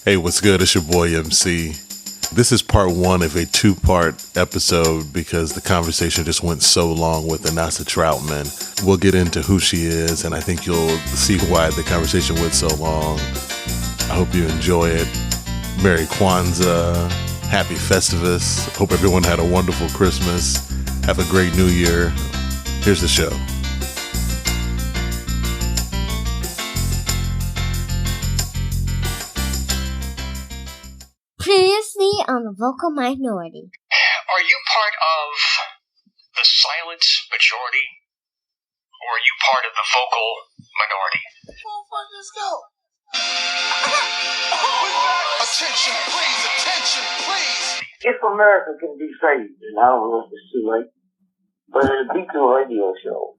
Hey, what's good? It's your boy MC. This is part one of a two-part episode because the conversation just went so long with Anasa Troutman. We'll get into who she is, and I think you'll see why the conversation went so long. I hope you enjoy it. Merry Kwanzaa. Happy Festivus. Hope everyone had a wonderful Christmas. Have a great New Year. Here's the show. Previously on the vocal minority. Are you part of the silent majority? Or are you part of the vocal minority? Let's go. Attention, please. If America can be saved, and I don't know if it's too late, but it'll be to a radio show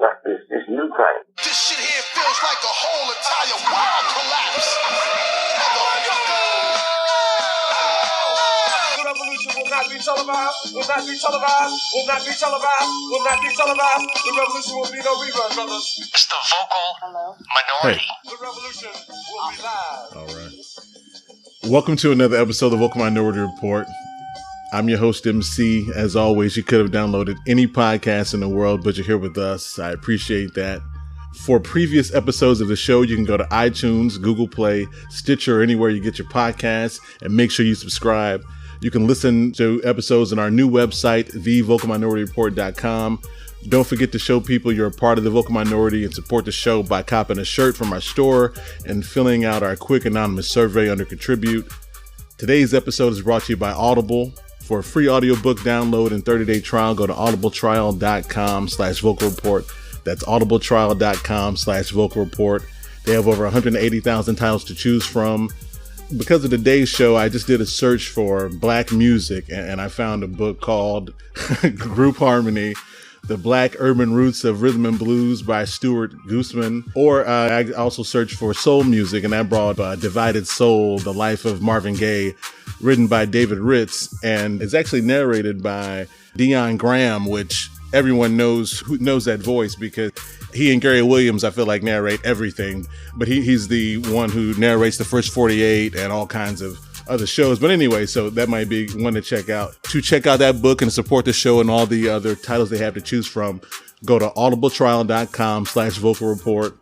like this new kind. This shit here feels like a whole entire world collapse. The revolution will not be televised, will not be televised, will not be televised, will not be televised. The revolution will be no rerun, brothers. It's the vocal minority. The revolution will be live. All right. Welcome to another episode of the Vocal Minority Report. I'm your host, MC. As always, you could have downloaded any podcast in the world, but you're here with us. I appreciate that. For previous episodes of the show, you can go to iTunes, Google Play, Stitcher, or anywhere you get your podcasts, and make sure you subscribe. You can listen to episodes on our new website, thevocalminorityreport.com. Don't forget to show people you're a part of the vocal minority and support the show by copping a shirt from our store and filling out our quick anonymous survey under Contribute. Today's episode is brought to you by Audible. For a free audiobook download and 30-day trial, go to audibletrial.com/vocalreport. That's audibletrial.com/vocalreport. They have over 180,000 titles to choose from. Because of today's show, I just did a search for Black music, and I found a book called Group Harmony, The Black Urban Roots of Rhythm and Blues by Stuart Guzman. Or I also searched for soul music, and I brought Divided Soul, The Life of Marvin Gaye, written by David Ritz, and it's actually narrated by Dion Graham, which everyone knows that voice because he and Gary Williams, I feel like, narrate everything. But he's the one who narrates the first 48 and all kinds of other shows. But anyway, so that might be one to check out. To check out that book and support the show and all the other titles they have to choose from, go to audibletrial.com/vocalreport.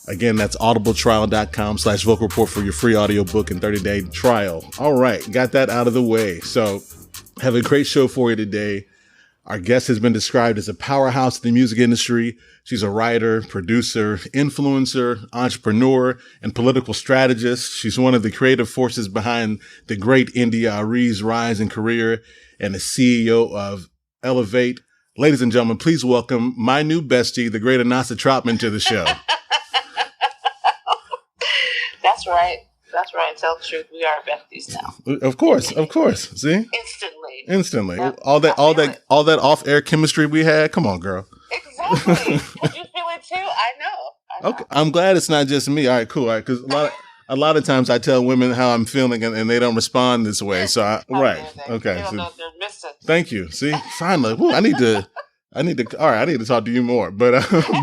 Again, that's audibletrial.com/vocalreport for your free audiobook and 30-day trial. All right, got that out of the way. So have a great show for you today. Our guest has been described as a powerhouse in the music industry. She's a writer, producer, influencer, entrepreneur, and political strategist. She's one of the creative forces behind the great India.Arie's rise in career and the CEO of ELoveate. Ladies and gentlemen, please welcome my new bestie, the great Anasa Troutman, to the show. That's right. Tell the truth. We are besties now. Of course. See? Instantly. Yep. All that off-air chemistry we had. Come on, girl. Exactly. Did you feel it too? I know. Okay. I'm glad it's not just me. All right, cool. All right, because a lot of times I tell women how I'm feeling and they don't respond this way. So right. Okay. They don't know if they're missing. Thank you. See, finally. Woo, I need to. All right, I need to talk to you more. But I've been told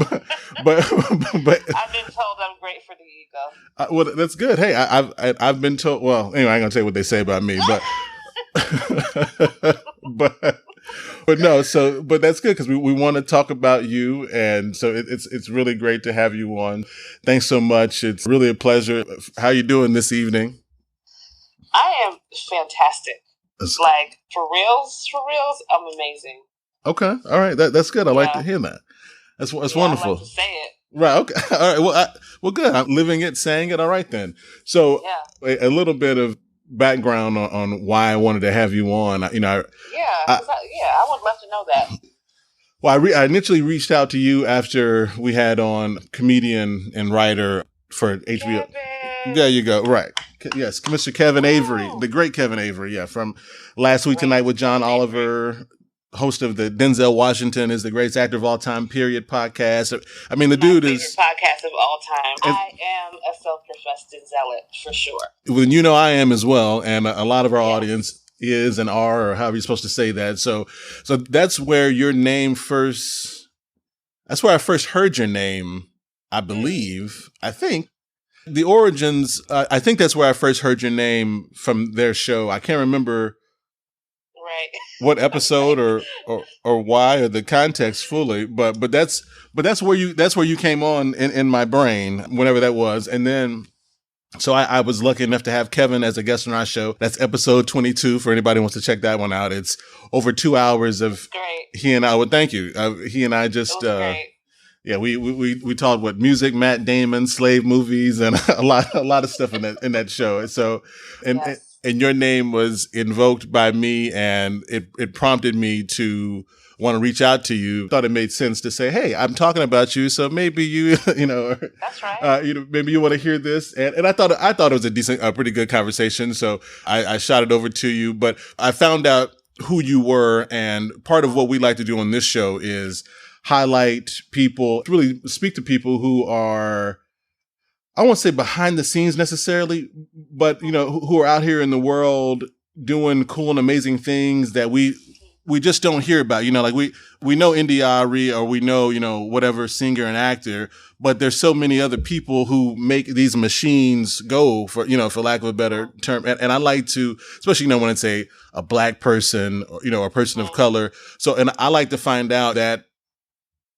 I'm great for the ego. Well, that's good. Hey, I've been told. Well, anyway, I ain't gonna say what they say about me, but but no. So, but that's good because we want to talk about you, and so it's really great to have you on. Thanks so much. It's really a pleasure. How you doing this evening? I am fantastic. Like for reals, I'm amazing. Okay. All right. That's good. I like to hear that. That's wonderful. I like to say it. Right. Okay. All right. Well, good. I'm living it, saying it. All right, then. So a little bit of background on why I wanted to have you on. I would love to know that. Well, I initially reached out to you after we had on comedian and writer for HBO. There you go. Right. Yes. Mr. Kevin Avery, the great Kevin Avery. Yeah. From Last Week Tonight with John Oliver. Host of the Denzel Washington is the greatest actor of all time, period podcast. I mean, the dude is podcast of all time. I am a self-professed zealot for sure. Well, I am as well. And a lot of our audience is and are, or however you're supposed to say that. So that's where your name first, that's where I first heard your name, I believe, I think. The Origins, I think that's where I first heard your name from their show. I can't remember Right. what episode or why or the context fully, but that's where you came on in my brain whenever that was. And then so I was lucky enough to have Kevin as a guest on our show. That's episode 22 for anybody who wants to check that one out. It's over 2 hours of he and I. Well, thank you. He and I just yeah, we talked with music, Matt Damon, slave movies, and a lot of stuff in that show. And so and your name was invoked by me, and it prompted me to want to reach out to you. Thought it made sense to say, hey, I'm talking about you, so maybe you, that's right. Maybe you want to hear this. And I thought it was a pretty good conversation. So I shot it over to you, but I found out who you were. And part of what we like to do on this show is highlight people, really speak to people who are, I won't say behind the scenes necessarily, but, who are out here in the world doing cool and amazing things that we just don't hear about. Like we know India.Arie, or we know, whatever singer and actor, but there's so many other people who make these machines go, for lack of a better term. And I like to, especially, when it's a black person or, a person of color. So, and I like to find out that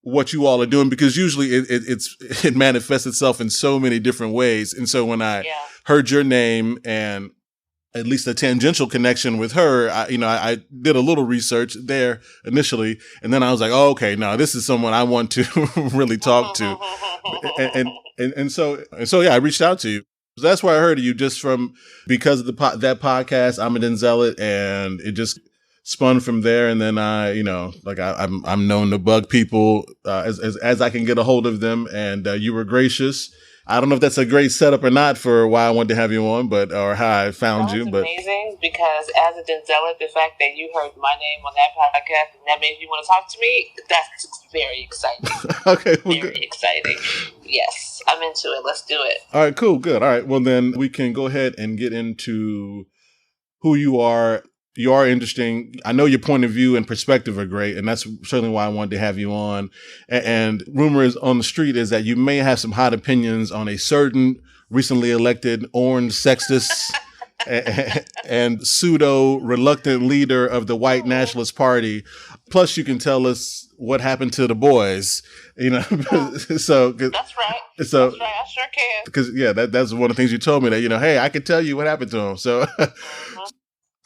what you all are doing, because usually it manifests itself in so many different ways. And so when I heard your name and at least a tangential connection with her, I did a little research there initially, and then I was like, oh, okay, no, this is someone I want to really talk to. And so yeah, I reached out to you. So that's where I heard of you, just because of that podcast, I'm a Zealot, and it just spun from there. And then I'm known to bug people as I can get a hold of them, and you were gracious. I don't know if that's a great setup or not for why I wanted to have you on, or how I found you. But amazing, because as a Denzealot, the fact that you heard my name on that podcast and that made you want to talk to me, that's very exciting. Okay, well, very exciting. Yes, I'm into it. Let's do it. All right, cool, good. All right, well then we can go ahead and get into who you are. You are interesting. I know your point of view and perspective are great, and that's certainly why I wanted to have you on. And rumors on the street is that you may have some hot opinions on a certain recently elected orange sexist and pseudo reluctant leader of the white nationalist party. Plus, you can tell us what happened to the boys. So that's right. So that's right. I sure can. Because that's one of the things you told me, that hey, I could tell you what happened to him. So.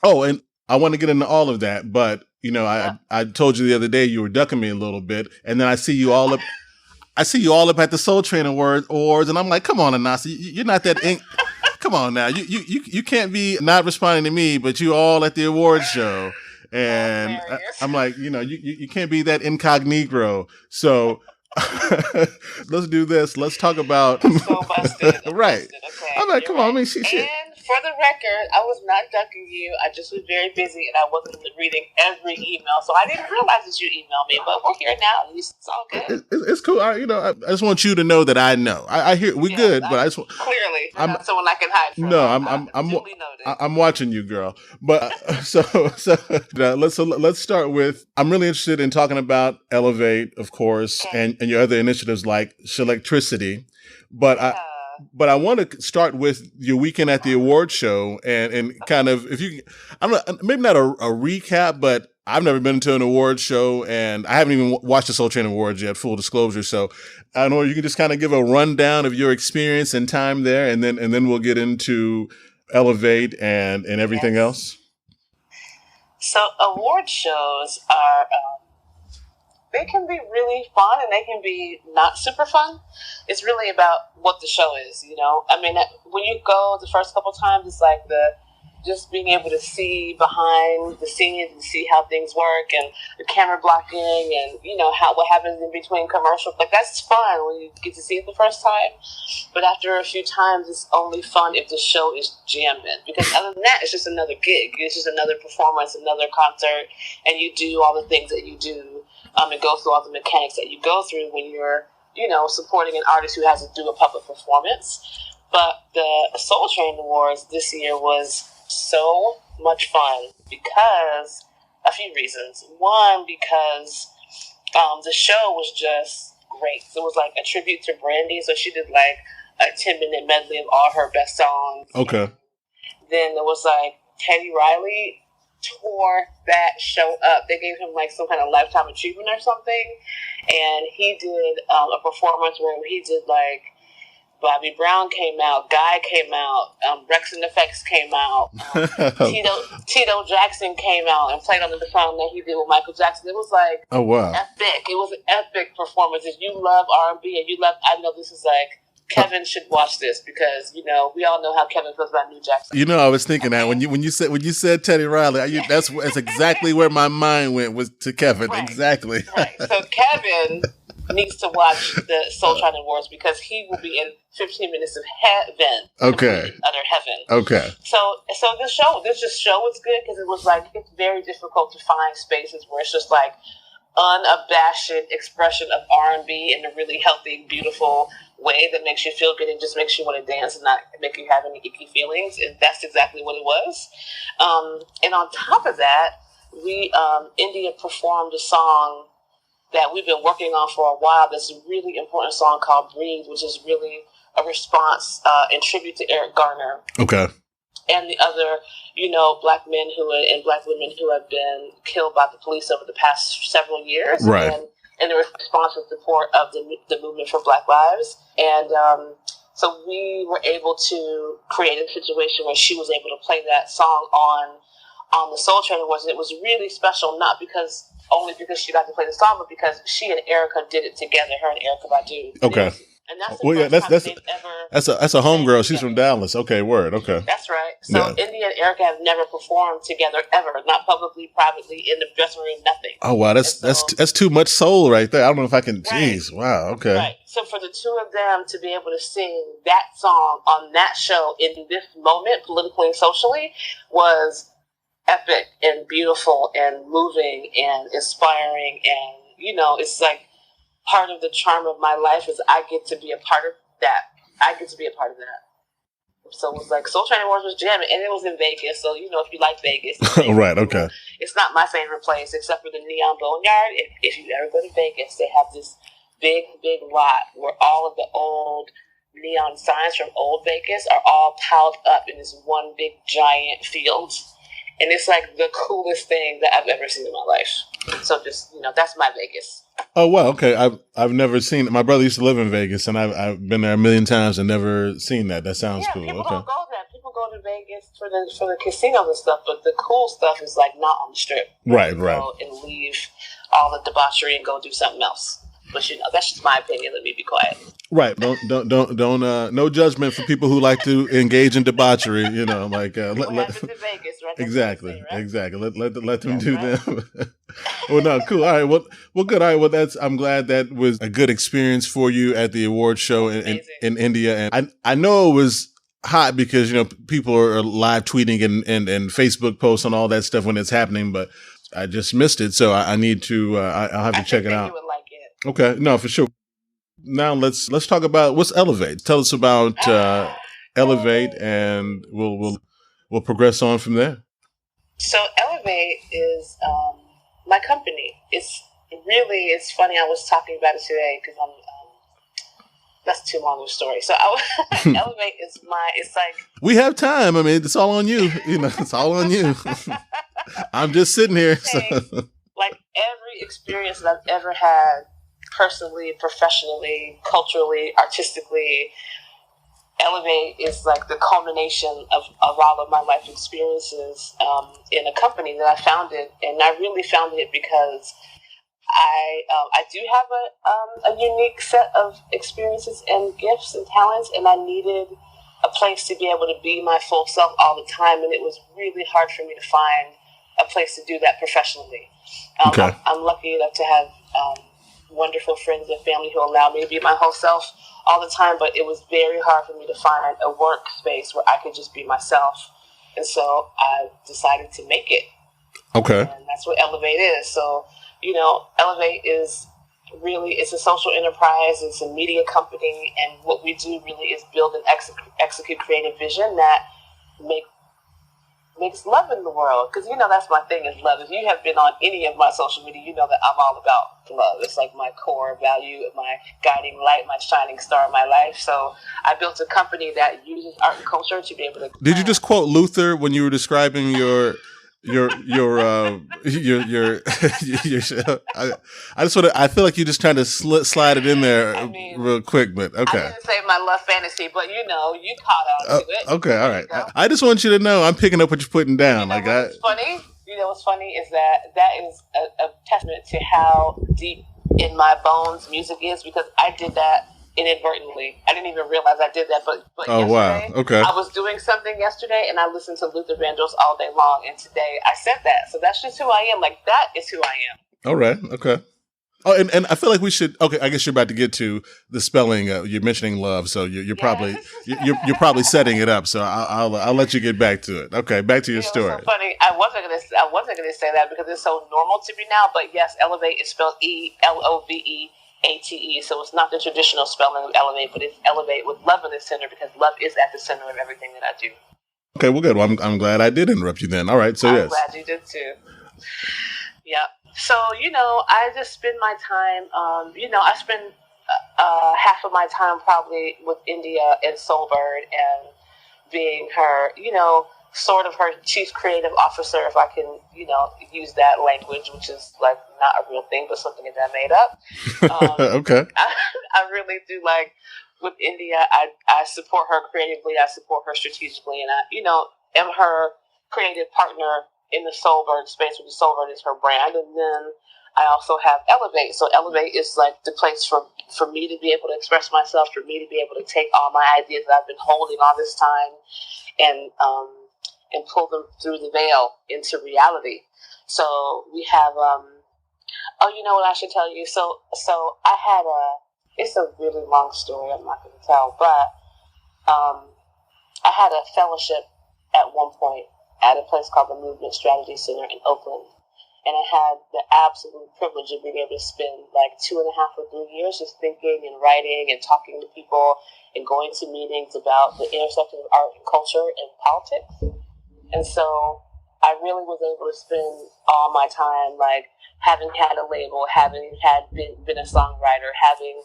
Oh, and I want to get into all of that, but I told you the other day you were ducking me a little bit, and then I see you all up at the Soul Train Awards, and I'm like, come on, Anasa, you're not that. Come on now, you can't be not responding to me, but you all at the awards show, and I'm like, you can't be that incognito. So let's do this. Let's talk about so busted. Right. Busted. Okay. I'm like, come on, I mean, she. For the record, I was not ducking you. I just was very busy, and I wasn't reading every email, so I didn't realize that you emailed me. But we're here now. It's all good. It's cool. I just want you to know that I know. I hear we good, but I just clearly I'm not someone I can hide from. No, I'm watching you, girl. But so let's start with. I'm really interested in talking about ELoveate, of course, and your other initiatives like Electricity, but I want to start with your weekend at the award show and kind of, if you, maybe not a recap, but I've never been to an award show, and I haven't even watched the Soul Train Awards yet, full disclosure. So I don't know, you can just kind of give a rundown of your experience and time there, and then we'll get into ELoveate and everything else. So award shows are, they can be really fun and they can be not super fun. It's really about what the show is, I mean, when you go the first couple times, it's like just being able to see behind the scenes and see how things work, and the camera blocking, and what happens in between commercials. Like, that's fun when you get to see it the first time. But after a few times, it's only fun if the show is jamming. Because other than that, it's just another gig. It's just another performance, another concert, and you do all the things that you do. And go through all the mechanics that you go through when you're, supporting an artist who has to do a public performance. But the Soul Train Awards this year was so much fun because a few reasons. One, because the show was just great. It was like a tribute to Brandy, so she did like a 10-minute medley of all her best songs. Okay. And then there was like Teddy Riley tore that show up. They gave him like some kind of lifetime achievement or something, and he did a performance where he did like Bobby Brown came out, Guy came out, Rex and Effects came out, Tito Jackson came out and played on the song that he did with Michael Jackson. It was like Oh wow. epic. It was an epic performance. If you love R&B and you love, I know this is like Kevin should watch this because we all know how Kevin feels about New Jackson. I was thinking that when you said Teddy Riley, that's exactly where my mind went, was to Kevin. Right. Exactly. Right. So Kevin needs to watch the Soul Train Awards because he will be in 15 minutes of heaven. Okay. Utter heaven. Okay. So this show was good because it was like, it's very difficult to find spaces where it's just like unabashed expression of R&B in a really healthy, beautiful way that makes you feel good and just makes you want to dance and not make you have any icky feelings. And that's exactly what it was. And on top of that, India performed a song that we've been working on for a while. That's a really important song called Breathe, which is really a response and tribute to Eric Garner. Okay. And the other, black men and black women who have been killed by the police over the past several years. Right. And the response and support of the movement for Black Lives. And so we were able to create a situation where she was able to play that song on the Soul Train Awards. And it was really special, not only because she got to play the song, but because she and Erica did it together, her and Erica Badu. Okay. And that's the first time they've ever... That's a homegirl. She's from Dallas. Okay, word. Okay. That's right. So India and Erica have never performed together ever, not publicly, privately, in the dressing room, nothing. Oh wow, that's too much soul right there. I don't know if I can. Jeez, wow. Okay. Right. So for the two of them to be able to sing that song on that show in this moment, politically and socially, was epic and beautiful and moving and inspiring. And it's like part of the charm of my life is I get to be a part of that. So it was like Soul Train Awards was jamming, and it was in Vegas. So if you like Vegas, right? Okay. It's not my favorite place except for the Neon Boneyard. If you ever go to Vegas, they have this big lot where all of the old neon signs from old Vegas are all piled up in this one big giant field. And it's like the coolest thing that I've ever seen in my life. So just, that's my Vegas. Oh, wow. Okay. I've never seen it. My brother used to live in Vegas, and I've been there a million times and never seen that. That sounds cool. People don't go there. People go to Vegas for the casinos and stuff, but the cool stuff is like not on the strip. Right. Go and leave all the debauchery and go do something else. But that's just my opinion. Let me be quiet. Right. Don't. No judgment for people who like to engage in debauchery. Like what happens in Vegas, right? Exactly. Say, right? Exactly. Let them do them. Well, no, cool. All right. Well, good. All right. Well, I'm glad that was a good experience for you at the award show in India, and I know it was hot because people are live tweeting and Facebook posts and all that stuff when it's happening, but I just missed it, so I need to. I'll have to check it out. You would like it. Okay, no, for sure. Now let's talk about what's ELoveate. Tell us about ELoveate, and we'll progress on from there. So ELoveate is my company. It's funny. I was talking about it today because that's too long of a story. So ELoveate is it's like, we have time. I mean, it's all on you. It's all on you. I'm just sitting here. So. Like every experience that I've ever had, personally, professionally, culturally, artistically, ELoveate is like the culmination of all of my life experiences in a company that I founded. And I really founded it because I do have a unique set of experiences and gifts and talents, and I needed a place to be able to be my full self all the time. And it was really hard for me to find a place to do that professionally. Okay. I'm lucky enough to have wonderful friends and family who allow me to be my whole self all the time, but it was very hard for me to find a workspace where I could just be myself. And so I decided to make it. Okay. And that's what ELoveate is. So, ELoveate is really, it's a social enterprise, it's a media company, and what we do really is build and execute creative vision that makes love in the world. Because, that's my thing is love. If you have been on any of my social media, you know that I'm all about love. It's like my core value, my guiding light, my shining star in my life. So I built a company that uses art and culture to be able to... Did you just quote Luther when you were describing your I just want to. I feel like you just trying to slide it in there real quick, but okay. I didn't say my love fantasy, but you caught on to it. Okay, all right. I just want you to know I'm picking up what you're putting down. What's funny? What's funny is that is a testament to how deep in my bones music is, because I did that inadvertently. I didn't even realize I did that, but oh wow, okay. I was doing something yesterday and I listened to Luther Vandross all day long, and today I said that. So that's just who I am. Like, that is who I am. All right, okay. Oh, and I feel like we should. Okay, I guess you're about to get to the spelling. You're mentioning love, so you're probably you're probably setting it up. So I'll let you get back to it. Okay, back to your story. So funny. I wasn't gonna say that because it's so normal to me now. But yes, ELoveate is spelled ELoveate. So it's not the traditional spelling of elevate, but it's elevate with love in the center, because love is at the center of everything that I do. Okay, well, good. Well, I'm glad I did interrupt you then. All right, so I'm yes. glad you did too. Yeah. So, I just spend my time, I spend half of my time probably with India and Soulbird and being her, sort of her chief creative officer, if I can, use that language, which is like not a real thing, but something that I made up. Okay. I really do like with India. I support her creatively. I support her strategically, and I, am her creative partner in the Soulbird space, which Soulbird is her brand. And then I also have ELoveate. So ELoveate is like the place for me to be able to express myself, for me to be able to take all my ideas that I've been holding all this time and pull them through the veil into reality. So we have, you know what I should tell you? So I had it's a really long story, I'm not going to tell, but I had a fellowship at one point at a place called the Movement Strategy Center in Oakland. And I had the absolute privilege of being able to spend like 2.5 or 3 years just thinking and writing and talking to people and going to meetings about the intersection of art and culture and politics. And so I really was able to spend all my time like having had a label, having been a songwriter, having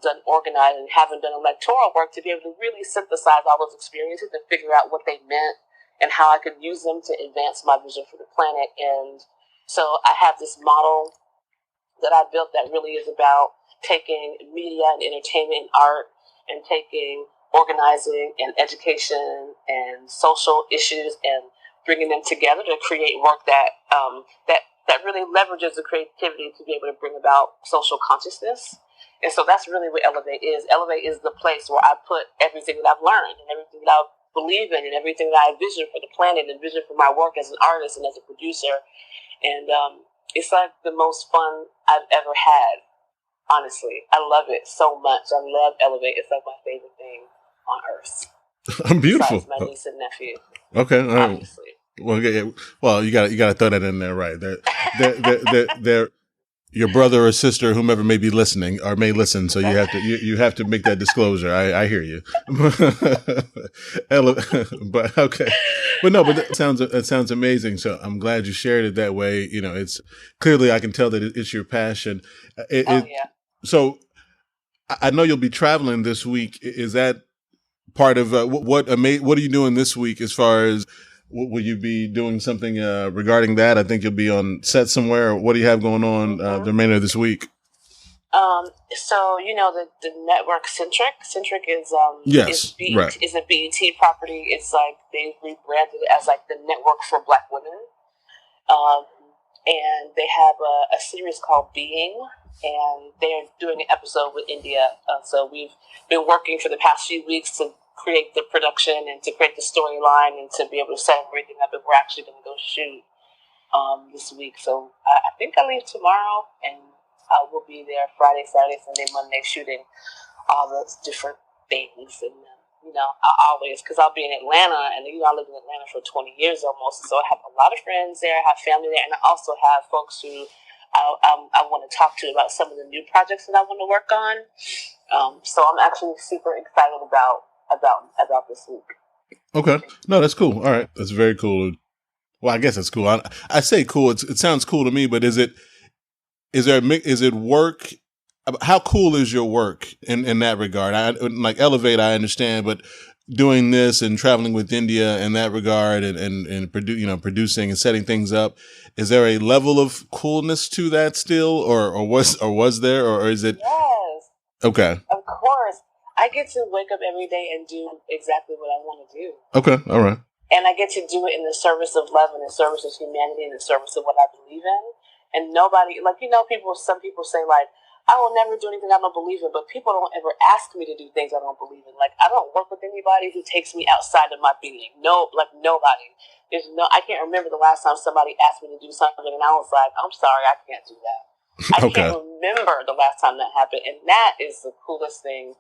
done organizing, having done electoral work, to be able to really synthesize all those experiences and figure out what they meant and how I could use them to advance my vision for the planet. And so I have this model that I built that really is about taking media and entertainment and art and taking organizing and education and social issues and bringing them together to create work that really leverages the creativity to be able to bring about social consciousness. And so that's really what ELoveate is. ELoveate is the place where I put everything that I've learned and everything that I believe in and everything that I vision for the planet and vision for my work as an artist and as a producer. And it's like the most fun I've ever had, honestly. I love it so much. I love ELoveate. It's like my favorite thing on earth. Beautiful. Besides my niece and nephew. Okay, all right. Obviously. Well, you got to throw that in there, right? They're your brother or sister, whomever may be listening or may listen. So you have to make that disclosure. I hear you. But okay, but no, but that sounds amazing. So I'm glad you shared it that way. It's clearly I can tell that it's your passion. Yeah. So I know you'll be traveling this week. Is that part of what are you doing this week as far as? Will you be doing something regarding that? I think you'll be on set somewhere. What do you have going on the remainder of this week? So the network Centric is yes, right. Is a BET property. It's like they've rebranded it as like the network for Black women, and they have a series called Being, and they're doing an episode with India. So we've been working for the past few weeks to create the production and to create the storyline and to be able to set everything up. And we're actually going to go shoot this week. So I think I leave tomorrow, and I will be there Friday, Saturday, Sunday, Monday, shooting all those different things. And I always, because I'll be in Atlanta, and I lived in Atlanta for 20 years almost. So I have a lot of friends there, I have family there, and I also have folks who I want to talk to about some of the new projects that I want to work on. So I'm actually super excited about this week. Okay. No, that's cool. All right. That's very cool. Well, I guess that's cool. I say cool. It sounds cool to me, but is it work? How cool is your work in that regard? Like ELoveate, I understand, but doing this and traveling with India in that regard and producing and setting things up, is there a level of coolness to that still, or was there, or is it? Yes, Okay. of course. I get to wake up every day and do exactly what I want to do. Okay. All right. And I get to do it in the service of love and the service of humanity and the service of what I believe in. And nobody, like, some people say, like, I will never do anything I don't believe in, but people don't ever ask me to do things I don't believe in. Like, I don't work with anybody who takes me outside of my being. No, like, nobody. I can't remember the last time somebody asked me to do something and I was like, I'm sorry, I can't do that. I Okay. can't remember the last time that happened. And that is the coolest thing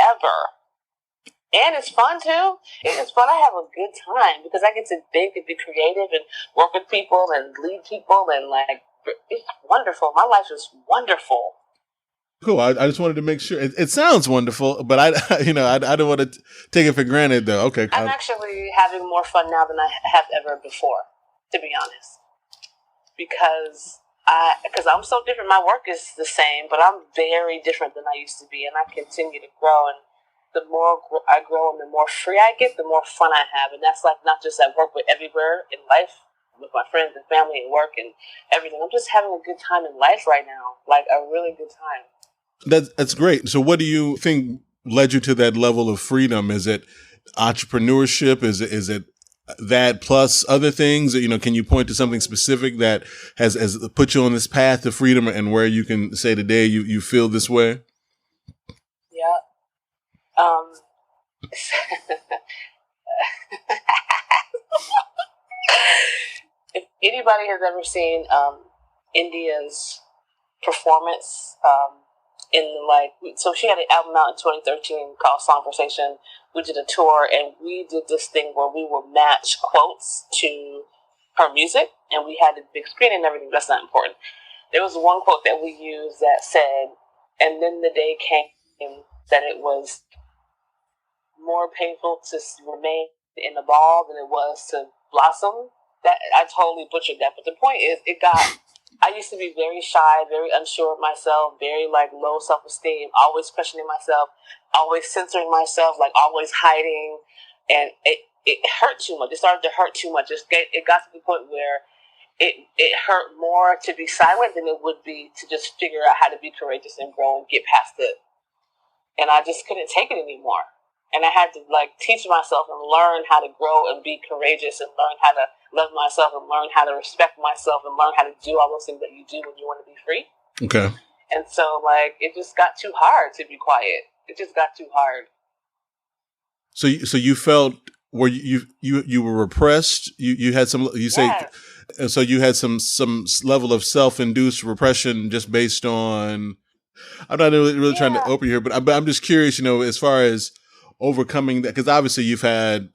ever. And it's fun too. It is fun. I have a good time because I get to think and be creative and work with people and lead people, and like, it's wonderful. My life is wonderful. Cool. I just wanted to make sure. It sounds wonderful, but I don't want to take it for granted though. Okay. I'm actually having more fun now than I have ever before, to be honest, because I'm so different. My work is the same, but I'm very different than I used to be, and I continue to grow. And the more I grow and the more free I get, the more fun I have. And that's like not just at work, but everywhere in life, with my friends and family and work and everything. I'm just having a good time in life right now, like a really good time. That's great. So what do you think led you to that level of freedom? Is it entrepreneurship? Is it that plus other things? Can you point to something specific that has put you on this path to freedom and where you can say today you feel this way? Yeah. If anybody has ever seen India's performance, so she had an album out in 2013 called Songversation. We did a tour and we did this thing where we would match quotes to her music, and we had a big screen and everything. That's not important. There was one quote that we used that said, "And then the day came that it was more painful to remain in the ball than it was to blossom." That I totally butchered that, but the point is, I used to be very shy, very unsure of myself, very like low self-esteem, always questioning myself, always censoring myself, like always hiding, and it hurt too much. It started to hurt too much. It got to the point where it hurt more to be silent than it would be to just figure out how to be courageous and grow and get past it. And I just couldn't take it anymore. And I had to like teach myself and learn how to grow and be courageous and learn how to love myself and learn how to respect myself and learn how to do all those things that you do when you want to be free. Okay. And so like it just got too hard to be quiet. It just got too hard. So you felt where you were repressed. You had some. You say. Yes. So you had some level of self-induced repression just based on. I'm not really trying to open here, but I'm just curious. As far as overcoming that, because obviously you've had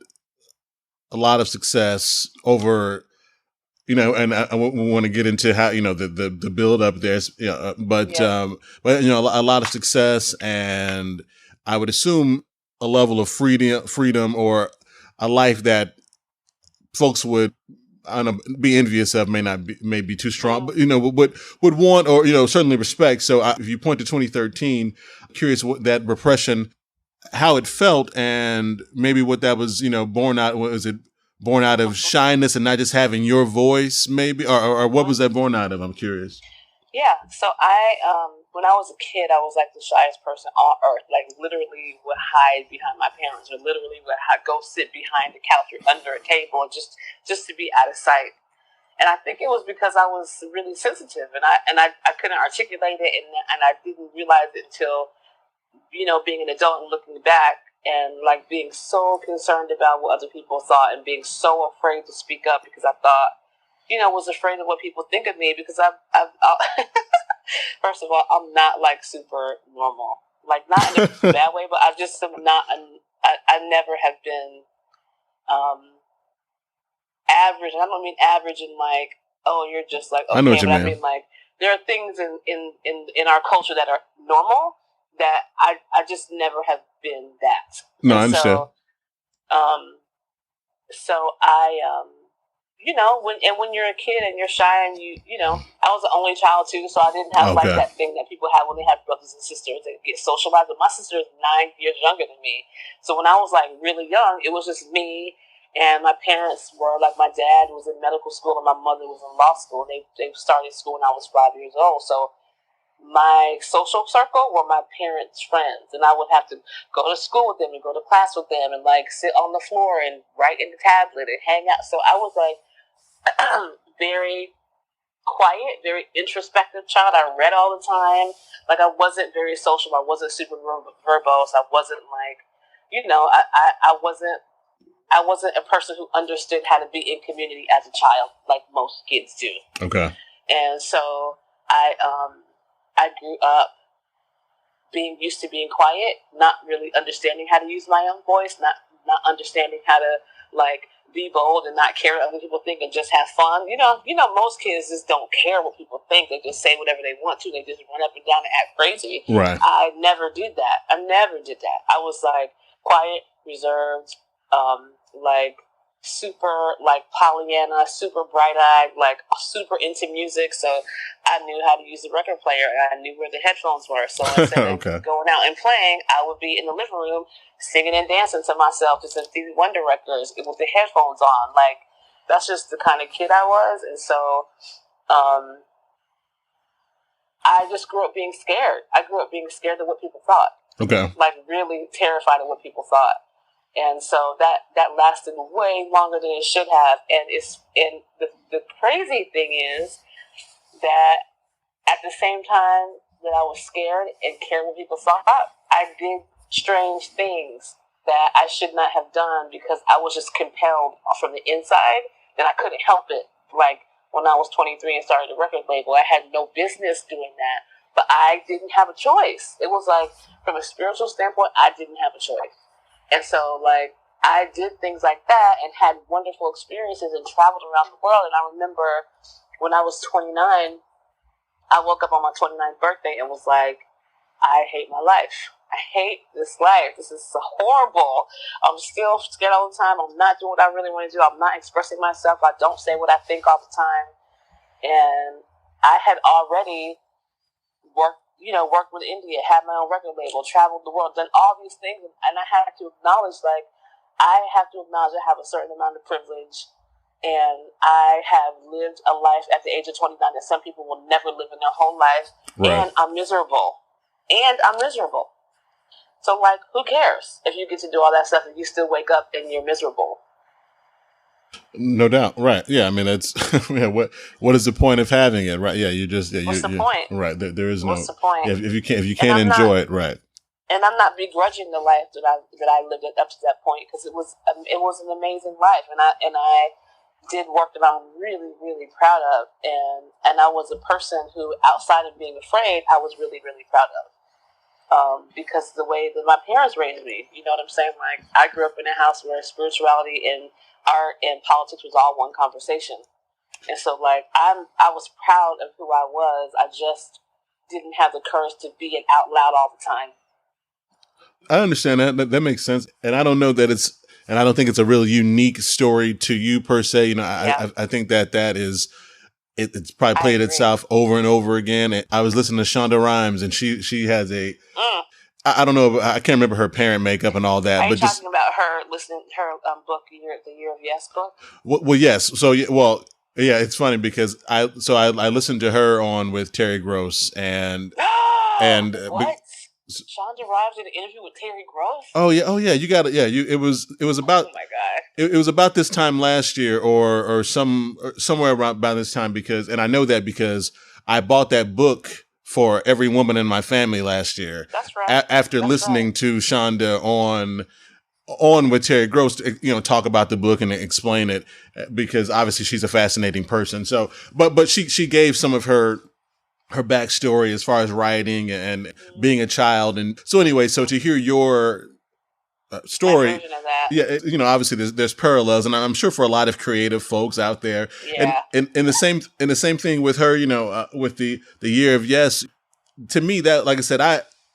a lot of success over, and I want to get into how the build up there, but a lot of success, and I would assume a level of freedom or a life that folks would, I don't know, be envious of, may be too strong, but would want, or certainly respect. So if you point to 2013, I'm curious what that repression, how it felt, and maybe what that was, born out. Was it born out of shyness and not just having your voice, maybe, or what was that born out of? I'm curious. Yeah. So when I was a kid, I was like the shyest person on earth. Like literally would hide behind my parents, or literally would go sit behind the couch or under a table, just to be out of sight. And I think it was because I was really sensitive, and I couldn't articulate it, and I didn't realize it until being an adult and looking back, and like being so concerned about what other people thought, and being so afraid to speak up because I thought, was afraid of what people think of me, because I've first of all, I'm not like super normal, like not in a bad way, but I just am not. I never have been average. And I don't mean average in like, oh, you're just like, okay, I know what you mean. I mean like there are things in our culture that are normal that I just never have been that. No, I understand. So, so I, when you're a kid and you're shy and I was the only child too, so I didn't have like Okay. that thing that people have when they have brothers and sisters and get socialized. But my sister is 9 years younger than me, so when I was like really young, it was just me. And my parents were like, my dad was in medical school and my mother was in law school. They started school when I was 5 years old. So my social circle were my parents' friends, and I would have to go to school with them and go to class with them and like sit on the floor and write in the tablet and hang out. So I was like very quiet, very introspective child. I read all the time. Like, I wasn't very social. I wasn't super verbose. I wasn't like, I wasn't a person who understood how to be in community as a child, like most kids do. Okay. And so I grew up being used to being quiet, not really understanding how to use my own voice, not understanding how to like be bold and not care what other people think and just have fun. Most kids just don't care what people think. They just say whatever they want to. They just run up and down and act crazy. Right. I never did that. I was like quiet, reserved, like super like Pollyanna, super bright-eyed, like super into music. So I knew how to use the record player and I knew where the headphones were. So instead of going out and playing, I would be in the living room singing and dancing to myself to some Stevie Wonder records with the headphones on. Like, that's just the kind of kid I was. And so I just grew up being scared. I grew up being scared of what people thought. Okay. Like, really terrified of what people thought. And so that lasted way longer than it should have. And the crazy thing is that at the same time that I was scared and cared what people thought, I did strange things that I should not have done because I was just compelled from the inside and I couldn't help it. Like, when I was 23 and started a record label, I had no business doing that, but I didn't have a choice. It was like, from a spiritual standpoint, I didn't have a choice. And so, like, I did things like that and had wonderful experiences and traveled around the world. And I remember when I was 29, I woke up on my 29th birthday and was like, I hate my life. I hate this life. This is so horrible. I'm still scared all the time. I'm not doing what I really want to do. I'm not expressing myself. I don't say what I think all the time. And I had already worked with India, had my own record label, traveled the world, done all these things. And I had to acknowledge, like, I have to acknowledge I have a certain amount of privilege. And I have lived a life at the age of 29 that some people will never live in their whole life. Right. And I'm miserable. So, like, who cares if you get to do all that stuff and you still wake up and you're miserable? No doubt. Right. Yeah. I mean, it's what is the point of having it? Right. Yeah. What's the point? Right. There is no. What's the point? Yeah, if you can't enjoy it, right. And I'm not begrudging the life that I lived up to that point because it was an amazing life, and I did work that I'm really, really proud of, and I was a person who, outside of being afraid, I was really, really proud of. Because the way that my parents raised me, you know what I'm saying? Like, I grew up in a house where spirituality and art and politics was all one conversation. And so, like, I was proud of who I was. I just didn't have the courage to be it out loud all the time. I understand that. That makes sense. And I don't know that I don't think it's a real unique story to you per se. You know, I think that is, it's probably played itself over and over again. And I was listening to Shonda Rhimes, and she has I don't know, I can't remember her parent makeup and all that. Are you talking about her listening to her book, the Year of Yes book? Well, yes. So, yeah, it's funny because I listened to her on with Terry Gross and what? Shonda Rhimes did an interview with Terry Gross? Oh yeah. You got it. Yeah, it was about. Oh my God. It was about this time last year, or somewhere around by this time, and I know that because I bought that book for every woman in my family last year. That's right. After listening to Shonda on with Terry Gross, talk about the book and explain it, because obviously she's a fascinating person. So, but she gave some of her backstory as far as writing and being a child. And so anyway, so to hear your story, obviously there's parallels, and I'm sure for a lot of creative folks out there. Yeah. And the same thing with her, with the Year of Yes. To me, that, like I said,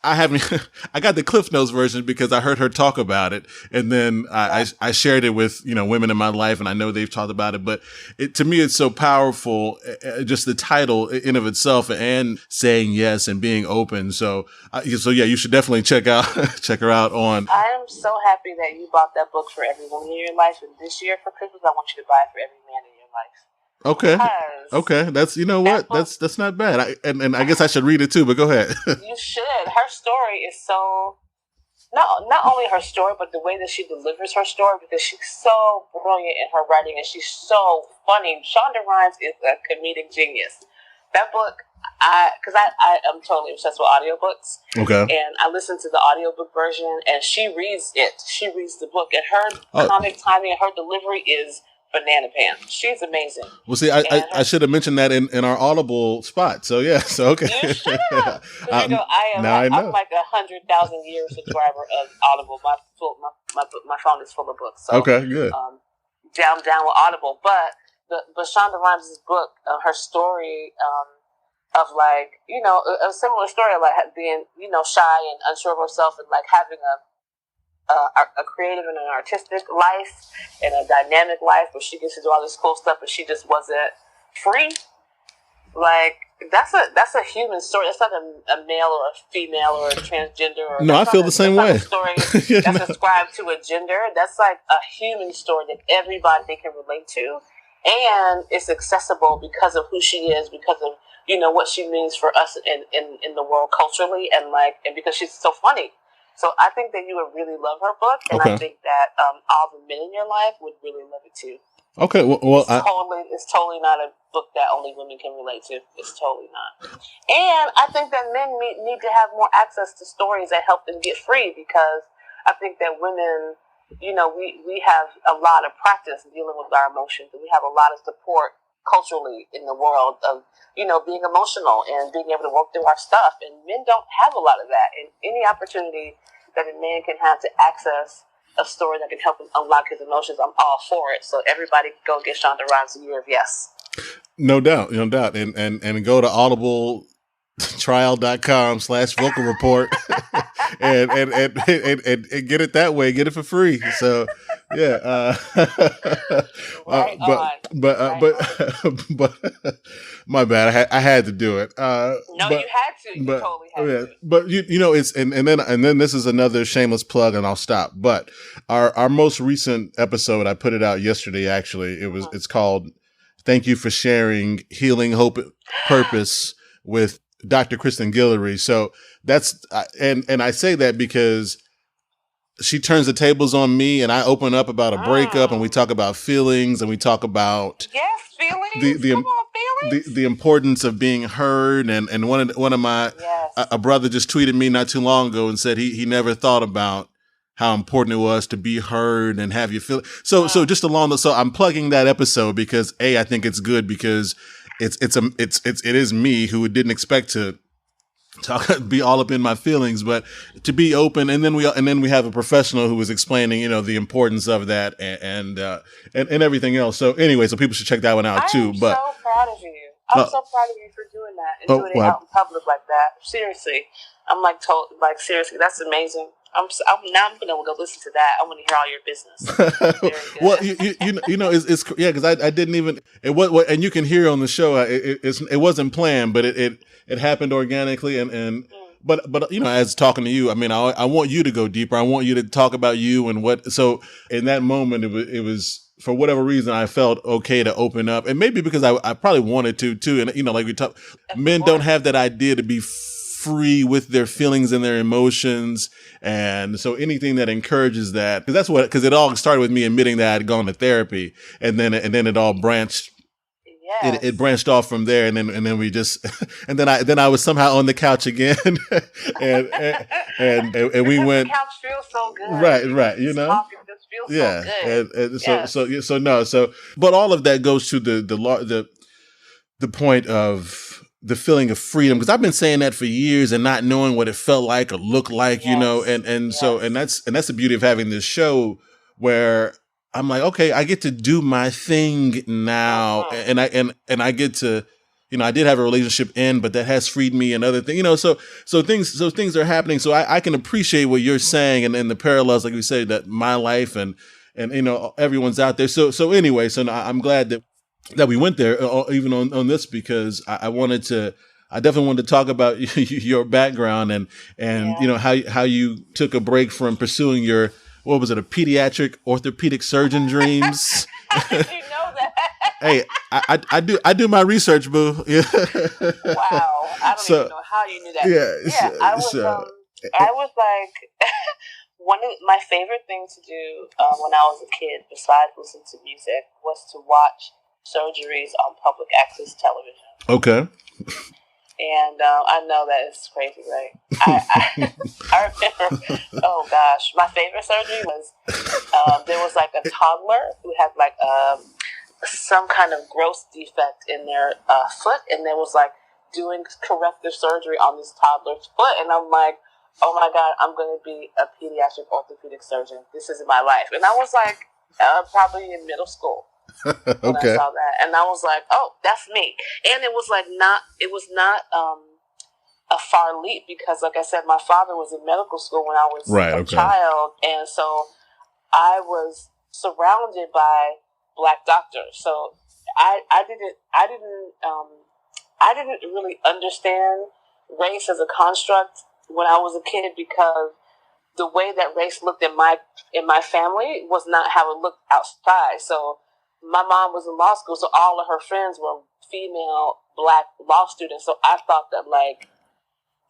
I haven't. I got the Cliff Notes version because I heard her talk about it, and then I shared it with women in my life, and I know they've talked about it. But to me, it's so powerful. Just the title in of itself, and saying yes and being open. So yeah, you should definitely check her out on. I am so happy that you bought that book for every woman in your life, and this year for Christmas, I want you to buy it for every man in your life. Okay. That's what that's not bad. And I guess I should read it too. But go ahead. You should. Her story is so not only her story, but the way that she delivers her story, because she's so brilliant in her writing and she's so funny. Shonda Rhimes is a comedic genius. That book, I am totally obsessed with audiobooks. Okay. And I listen to the audiobook version, and she reads it. She reads the book, and her comic timing and her delivery is banana pan. She's amazing. Well, see, I should have mentioned that in our Audible spot. So yeah, so okay. You should have. I'm like 100,000 year subscriber of Audible. My phone is full of books. So, okay, good. Down with Audible, but Shonda Rhimes' book, her story of like a similar story of like being shy and unsure of herself, and like having a creative and an artistic life and a dynamic life where she gets to do all this cool stuff, but she just wasn't free. Like that's a human story. That's not a male or a female or a transgender. Or no, I feel the same way. A story that's ascribed to a gender. That's like a human story that everybody can relate to, and it's accessible because of who she is, because of what she means for us in the world culturally, and because she's so funny. So I think that you would really love her book, and I think that all the men in your life would really love it too. Okay, It's totally not a book that only women can relate to. It's totally not. And I think that men need to have more access to stories that help them get free, because I think that women, we have a lot of practice dealing with our emotions, and we have a lot of support culturally in the world of being emotional and being able to work through our stuff, and men don't have a lot of that. And any opportunity that a man can have to access a story that can help him unlock his emotions, I'm all for it. So everybody go get Shonda Rhimes' Year of Yes. No doubt. And go to audibletrial.com/vocal report and get it that way, get it for free. So yeah. But my bad. I had to do it. You had to. You totally had to. But it's and then this is another shameless plug, and I'll stop. But our most recent episode, I put it out yesterday. Actually, it's called "Thank You for Sharing Healing, Hope, Purpose" with Dr. Kristen Guillory. So that's and I say that because she turns the tables on me, and I open up about a breakup, and we talk about feelings, and we talk about feelings. The importance of being heard, and one of my a brother just tweeted me not too long ago and said he never thought about how important it was to be heard and have your feel. So just along the, so I'm plugging that episode because I think it's good because it is me who didn't expect to be all up in my feelings, but to be open. And then we have a professional who was explaining, the importance of that and everything else. So anyway, so people should check that one out too. But so proud of you. I'm so proud of you for doing that and doing it out in public like that. Seriously. I'm seriously, that's amazing. I'm gonna go listen to that. I want to hear all your business. Well, it's because I didn't even and you can hear on the show it wasn't planned, but it happened organically but as talking to you, I mean, I want you to go deeper. I want you to talk about you and what. So in that moment, it was for whatever reason I felt okay to open up, and maybe because I probably wanted to too. And like we talk, men don't have that idea to be free with their feelings and their emotions. And so anything that encourages that, because it all started with me admitting that I'd gone to therapy, and then it all branched. Yes. It branched off from there, and then we just, and then I was somehow on the couch again, and we went. The couch feels so good. Right. It just feels so good. And but all of that goes to the point of the feeling of freedom, because I've been saying that for years and not knowing what it felt like or looked like, so that's the beauty of having this show where I'm like, okay, I get to do my thing now, and I get to, I did have a relationship end, but that has freed me and other things, so things are happening. So I can appreciate what you're saying and the parallels, like we say, that my life and everyone's out there. So anyway, so I'm glad that we went there, even on this, because I definitely wanted to talk about your background and how you took a break from pursuing your, what was it, a pediatric orthopedic surgeon dreams. Did you know that? Hey, I do my research, boo. Yeah. Wow, I don't even know how you knew that. Yeah, I was like, one of my favorite things to do when I was a kid, besides listening to music, was to watch surgeries on public access television. Okay. And I know that it's crazy, right? I remember, oh gosh, my favorite surgery was there was like a toddler who had like some kind of gross defect in their foot, and there was like doing corrective surgery on this toddler's foot, and I'm like, oh my God, I'm going to be a pediatric orthopedic surgeon. This is my life. And I was like probably in middle school. When I saw that, and I was like, "Oh, that's me." And it was not a far leap, because, like I said, my father was in medical school when I was a child, and so I was surrounded by Black doctors. So I didn't really understand race as a construct when I was a kid, because the way that race looked in my family was not how it looked outside. So my mom was in law school, so all of her friends were female Black law students. So I thought that, like,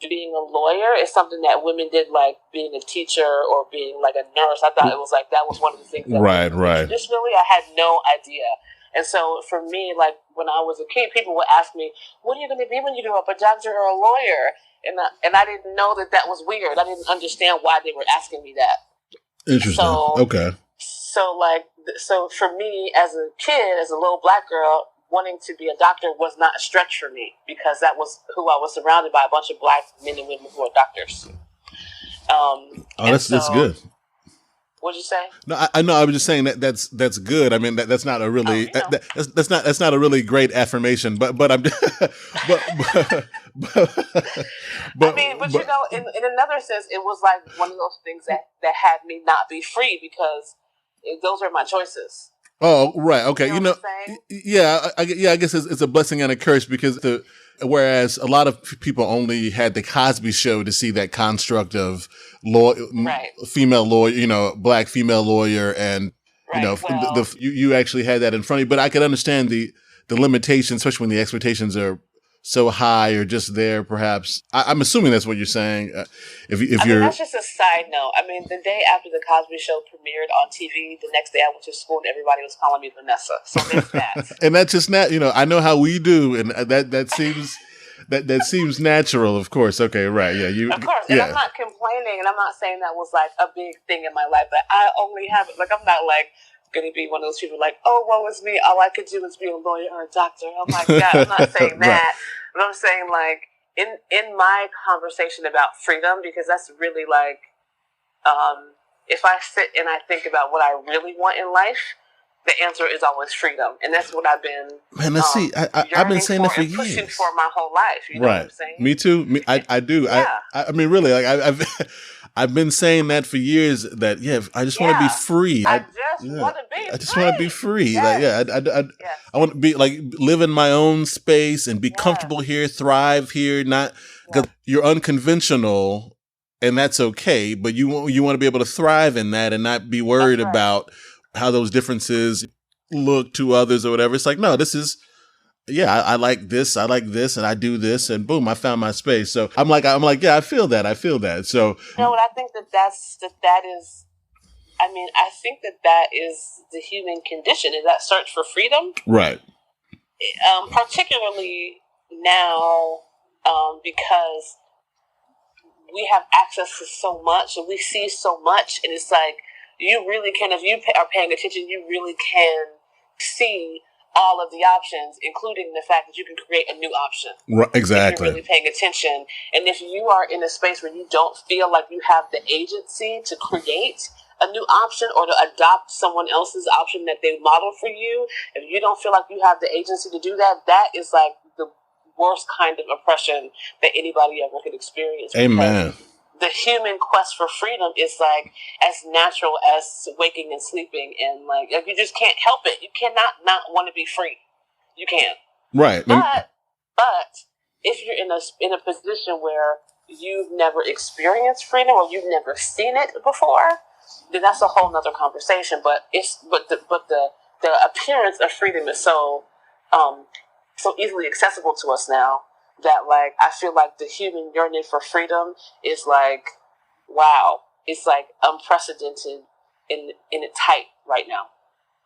being a lawyer is something that women did, like being a teacher or being like a nurse. I thought it was like that was one of the things that right. Traditionally, I had no idea. And so for me, like when I was a kid, people would ask me, "What are you going to be when you grow up, a doctor or a lawyer?" And I didn't know that was weird. I didn't understand why they were asking me that. Interesting. So, okay. So for me, as a kid, as a little Black girl, wanting to be a doctor was not a stretch for me, because that was who I was surrounded by, a bunch of Black men and women who are doctors. That's good. What'd you say? No, I know. I was just saying that's good. I mean, that's not a really that's not a really great affirmation. But I'm but in another sense, it was like one of those things that had me not be free, because those are my choices. Oh, right. Okay. You know what I'm saying? I guess it's a blessing and a curse, because whereas a lot of people only had the Cosby Show to see that construct of female lawyer, Black female lawyer, and you actually had that in front of you. But I could understand the limitations, especially when the expectations are so high or just there, perhaps. I'm assuming that's what you're saying. If you're, that's just a side note. I mean, the day after the Cosby Show premiered on TV, the next day I went to school and everybody was calling me Vanessa. So there's that. And that's just I know how we do, and that seems that seems natural. Of course. Okay. Right. Yeah. Of course. And I'm not complaining, and I'm not saying that was like a big thing in my life, but I only have it. Like, I'm not like going to be one of those people like, oh, woe is me, all I could do is be a lawyer or a doctor. Oh my God, I'm not saying that. Right. But I'm saying, like, in my conversation about freedom, because that's really like, if I sit and I think about what I really want in life, the answer is always freedom. And that's what I've been I've been saying that for years. Pushing for my whole life. You know what I'm saying? Me too. I do. Yeah. I mean, really, like I've been saying that for years, that, I just want to be free. I just want to be free. I just want to be free. Yes. Like, I want to be like, live in my own space and be comfortable here, thrive here, not, because you're unconventional, and that's okay, but you want to be able to thrive in that and not be worried about how those differences look to others or whatever. It's like, no, this is, I like this, and I do this, and boom, I found my space. So I'm like, I feel that. So I think that is, I mean, I think that is the human condition, is that search for freedom. Right. Particularly now, because we have access to so much, and we see so much, and it's like, you really can, if you are paying attention, you really can see all of the options, including the fact that you can create a new option. Right, exactly. If you're really paying attention. And if you are in a space where you don't feel like you have the agency to create a new option or to adopt someone else's option that they model for you, if you don't feel like you have the agency to do that, that is like worst kind of oppression that anybody ever could experience. Amen. The human quest for freedom is like as natural as waking and sleeping, and like you just can't help it. You cannot not want to be free. You can't. Right. But if you're in a position where you've never experienced freedom or you've never seen it before, then that's a whole nother conversation. But the appearance of freedom is so easily accessible to us now that like I feel like the human yearning for freedom is like, wow, it's like unprecedented in its height right now.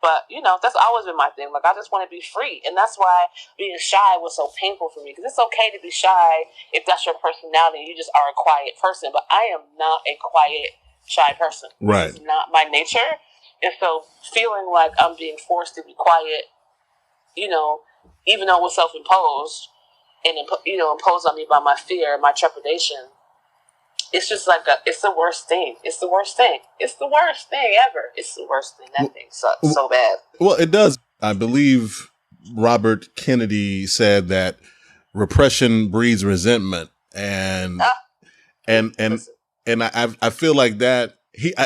But, you know, that's always been my thing. Like, I just want to be free. And that's why being shy was so painful for me. Because it's okay to be shy if that's your personality. You just are a quiet person. But I am not a quiet, shy person. Right. It's not my nature. And so feeling like I'm being forced to be quiet, you know, even though it was self-imposed and, imposed on me by my fear, my trepidation, it's just like it's the worst thing. It's the worst thing. It's the worst thing ever. It's the worst thing. That thing sucks so bad. Well, it does. I believe Robert Kennedy said that repression breeds resentment, and I feel like that.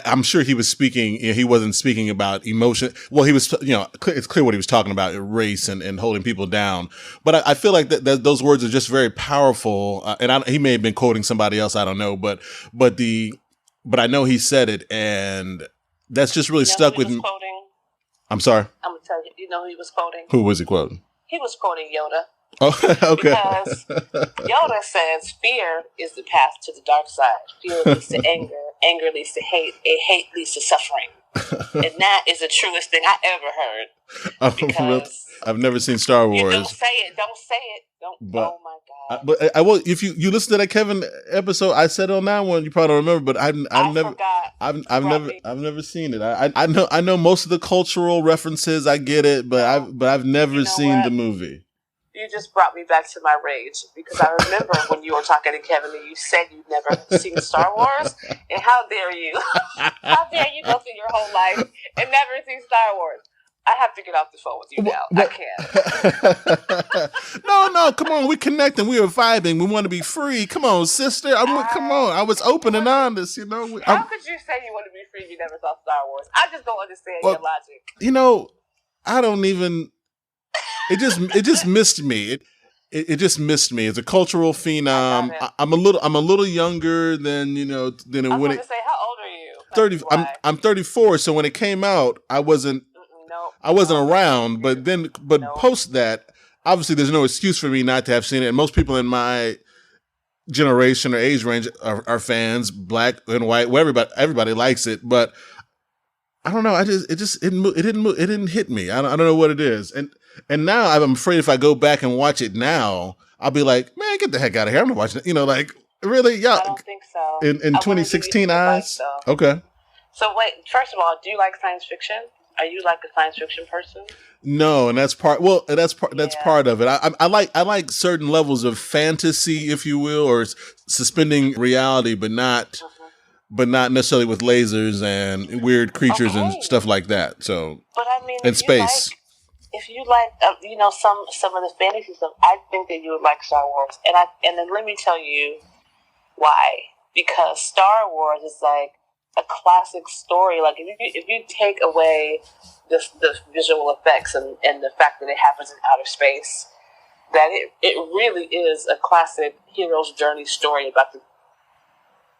I'm sure he was speaking. He wasn't speaking about emotion. Well, he was. It's clear what he was talking about: race and holding people down. But I feel like that those words are just very powerful. He may have been quoting somebody else. I don't know. But I know he said it, and that's just really stuck with me. Quoting? I'm sorry. I'm gonna tell you. You know who he was quoting? Who was he quoting? He was quoting Yoda. Oh, okay. Because Yoda says fear is the path to the dark side. Fear leads to anger. Anger leads to hate. Hate leads to suffering. And that is the truest thing I ever heard. Because I've never seen Star Wars. Don't say it. Don't say it. Oh my God. But I will. If you listen to that Kevin episode, I said on that one, you probably don't remember. But I've never seen it. I know most of the cultural references. I get it, but I've never seen the movie. You just brought me back to my rage because I remember when you were talking to Kevin and you said you'd never seen Star Wars. And how dare you? How dare you go through your whole life and never see Star Wars? I have to get off the phone with you now. I can't. No, come on. We're connecting. We are vibing. We want to be free. Come on, sister. Come on. I was open and honest, How could you say you want to be free if you never saw Star Wars? I just don't understand your logic. I don't even... It just missed me. It just missed me. It's a cultural phenom. I'm a little younger than when it. I was going to say, how old are you? 30. I'm 34. So when it came out, I wasn't around. But post that, obviously, there's no excuse for me not to have seen it. And most people in my generation or age range are fans, black and white. Where everybody likes it, but I don't know. It didn't hit me. I don't know what it is. And now I'm afraid if I go back and watch it now, I'll be like, man, get the heck out of here. I'm not watching it. Really? Yeah. I don't think so. In 2016 eyes? Okay. So wait, first of all, do you like science fiction? Are you like a science fiction person? No, and that's part of it. I like certain levels of fantasy, if you will, or suspending reality, but not necessarily with lasers and weird creatures and stuff like that. So, but I mean, and space. If you like, some of the fantasy stuff, I think that you would like Star Wars, and then let me tell you why. Because Star Wars is like a classic story. Like if you take away the visual effects and the fact that it happens in outer space, that it really is a classic hero's journey story about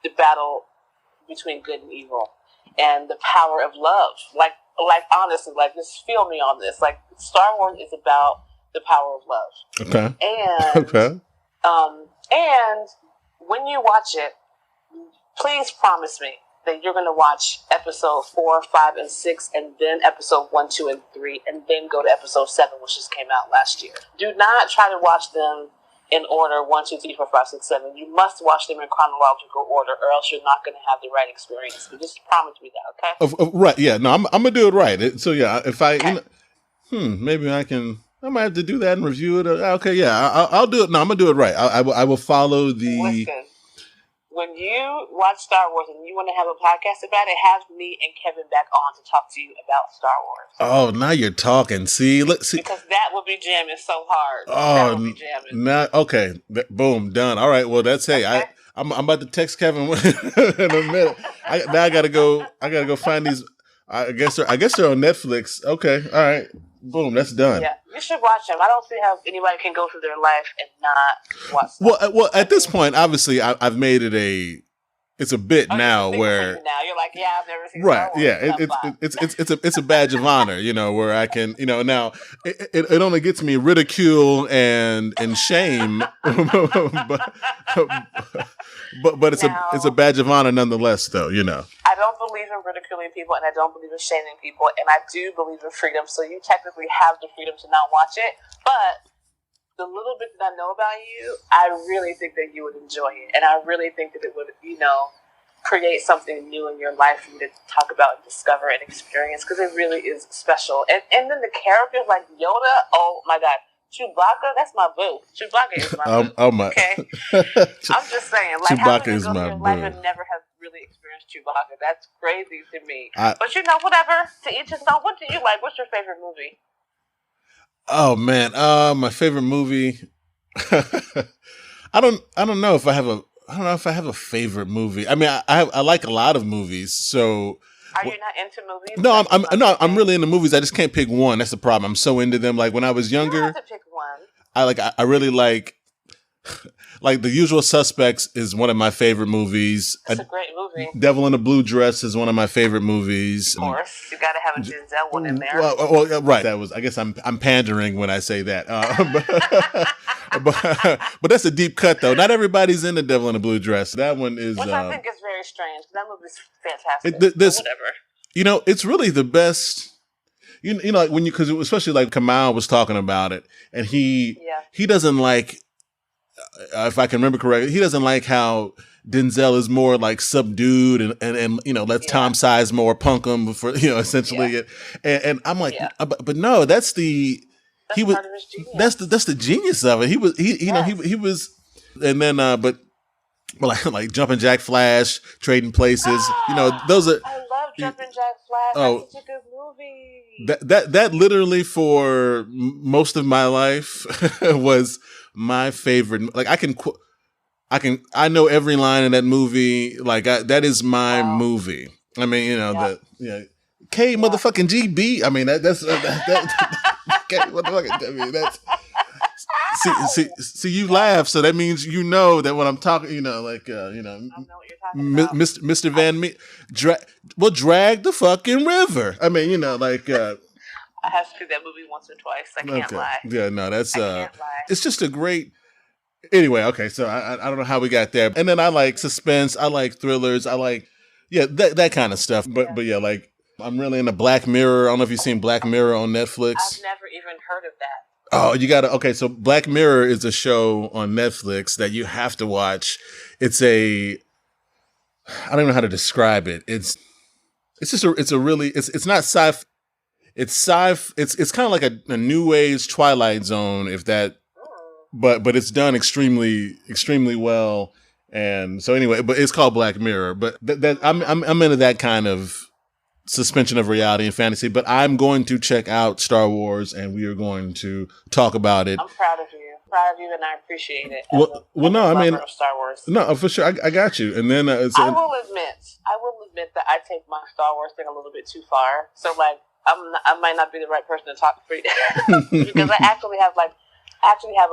the battle between good and evil and the power of love. Like honestly, like just feel me on this. Like Star Wars is about the power of love. Okay. And and when you watch it, please promise me that you're going to watch episode 4, 5, and 6, and then episode 1, 2, and 3, and then go to episode 7, which just came out last year. Do not try to watch them in order 1, 2, 3, 4, 5, 6, 7. You must watch them in chronological order, or else you're not going to have the right experience. So just promise me that, okay? Right? Yeah. No, I'm gonna do it right. So yeah, if I, maybe I might have to do that and review it. Okay, yeah, I'll do it. No, I'm gonna do it right. I will follow the. when you watch Star Wars and you want to have a podcast about it, have me and Kevin back on to talk to you about Star Wars. Oh, now you're talking. See, because that would be jamming so hard. Oh, that would be jamming. Now, okay, boom, done. All right, well, that's Okay. I'm about to text Kevin in a minute. I gotta go find these. I guess they're on Netflix. Okay, all right, boom, that's done. Yeah, you should watch them. I don't see how anybody can go through their life and not watch them. Well, at this point, obviously, I've made it it's a bit now where now you're like, yeah, I've never seen right, Star Wars. yeah, it's a badge of honor, where I can, now it only gets me ridicule and shame, but it's a badge of honor nonetheless, though, I don't believe in ridiculing people, and I don't believe in shaming people, and I do believe in freedom. So you technically have the freedom to not watch it, but the little bit that I know about you, I really think that you would enjoy it. And I really think that it would, create something new in your life for you to talk about and discover and experience, because it really is special. And then the characters like Yoda, oh my God. Chewbacca, that's my boo. Chewbacca is my boo. Oh my. Okay? I'm just saying. Like, Chewbacca is my boo. Life and never have really experienced Chewbacca. That's crazy to me. But whatever. To each his own. What do you like? What's your favorite movie? Oh man, my favorite movie. I don't know if I have a favorite movie. I mean, I like a lot of movies. So are you not into movies? No, I'm really into movies. I just can't pick one. That's the problem. I'm so into them. Like when I was younger, you don't have to pick one. I really like The Usual Suspects is one of my favorite movies. It's a great movie. Devil in a Blue Dress is one of my favorite movies. Of course, you got to have a Denzel one in there. Well, right. That was. I guess I'm pandering when I say that. But that's a deep cut, though. Not everybody's into Devil in a Blue Dress. That one is. Which I think is very strange. That movie's fantastic. Whatever. It's really the best. Like when because especially like Kamal was talking about it, and he doesn't like. If I can remember correctly, he doesn't like how Denzel is more like subdued and lets Tom Sizemore punk him for essentially it, and I'm like, but no, that's part of his genius. That's the genius of it. He was, and then but like Jumpin' Jack Flash, Trading Places, those are. I love Jumpin' Jack Flash. That's such a good movie. That literally for most of my life was my favorite. Like I know every line in that movie. Like that is my movie. I mean, K motherfucking GB. I mean that's K motherfucking. I mean that's. See, you laugh, so that means that when I'm talking, I know what you're talking about. Mr. Van Me, drag the fucking river. I mean, I have to see that movie once or twice. I can't lie. Yeah, no, that's it's just a great. Anyway, okay, so I don't know how we got there, and then I like suspense, I like thrillers, I like that kind of stuff. But yeah, like I'm really into Black Mirror. I don't know if you've seen Black Mirror on Netflix. I've never even heard of that. Oh, you gotta. Okay, so Black Mirror is a show on Netflix that you have to watch. It's I don't even know how to describe it. It's not sci-fi. It's kind of like a new age Twilight Zone, if that, but it's done extremely, extremely well. And so anyway, but it's called Black Mirror. But I'm into that kind of suspension of reality and fantasy. But I'm going to check out Star Wars, and we are going to talk about it. I'm proud of you. And I appreciate it. I mean, Star Wars. No, for sure, I got you. And then I will admit that I take my Star Wars thing a little bit too far. So like, I might not be the right person to talk for you because I actually have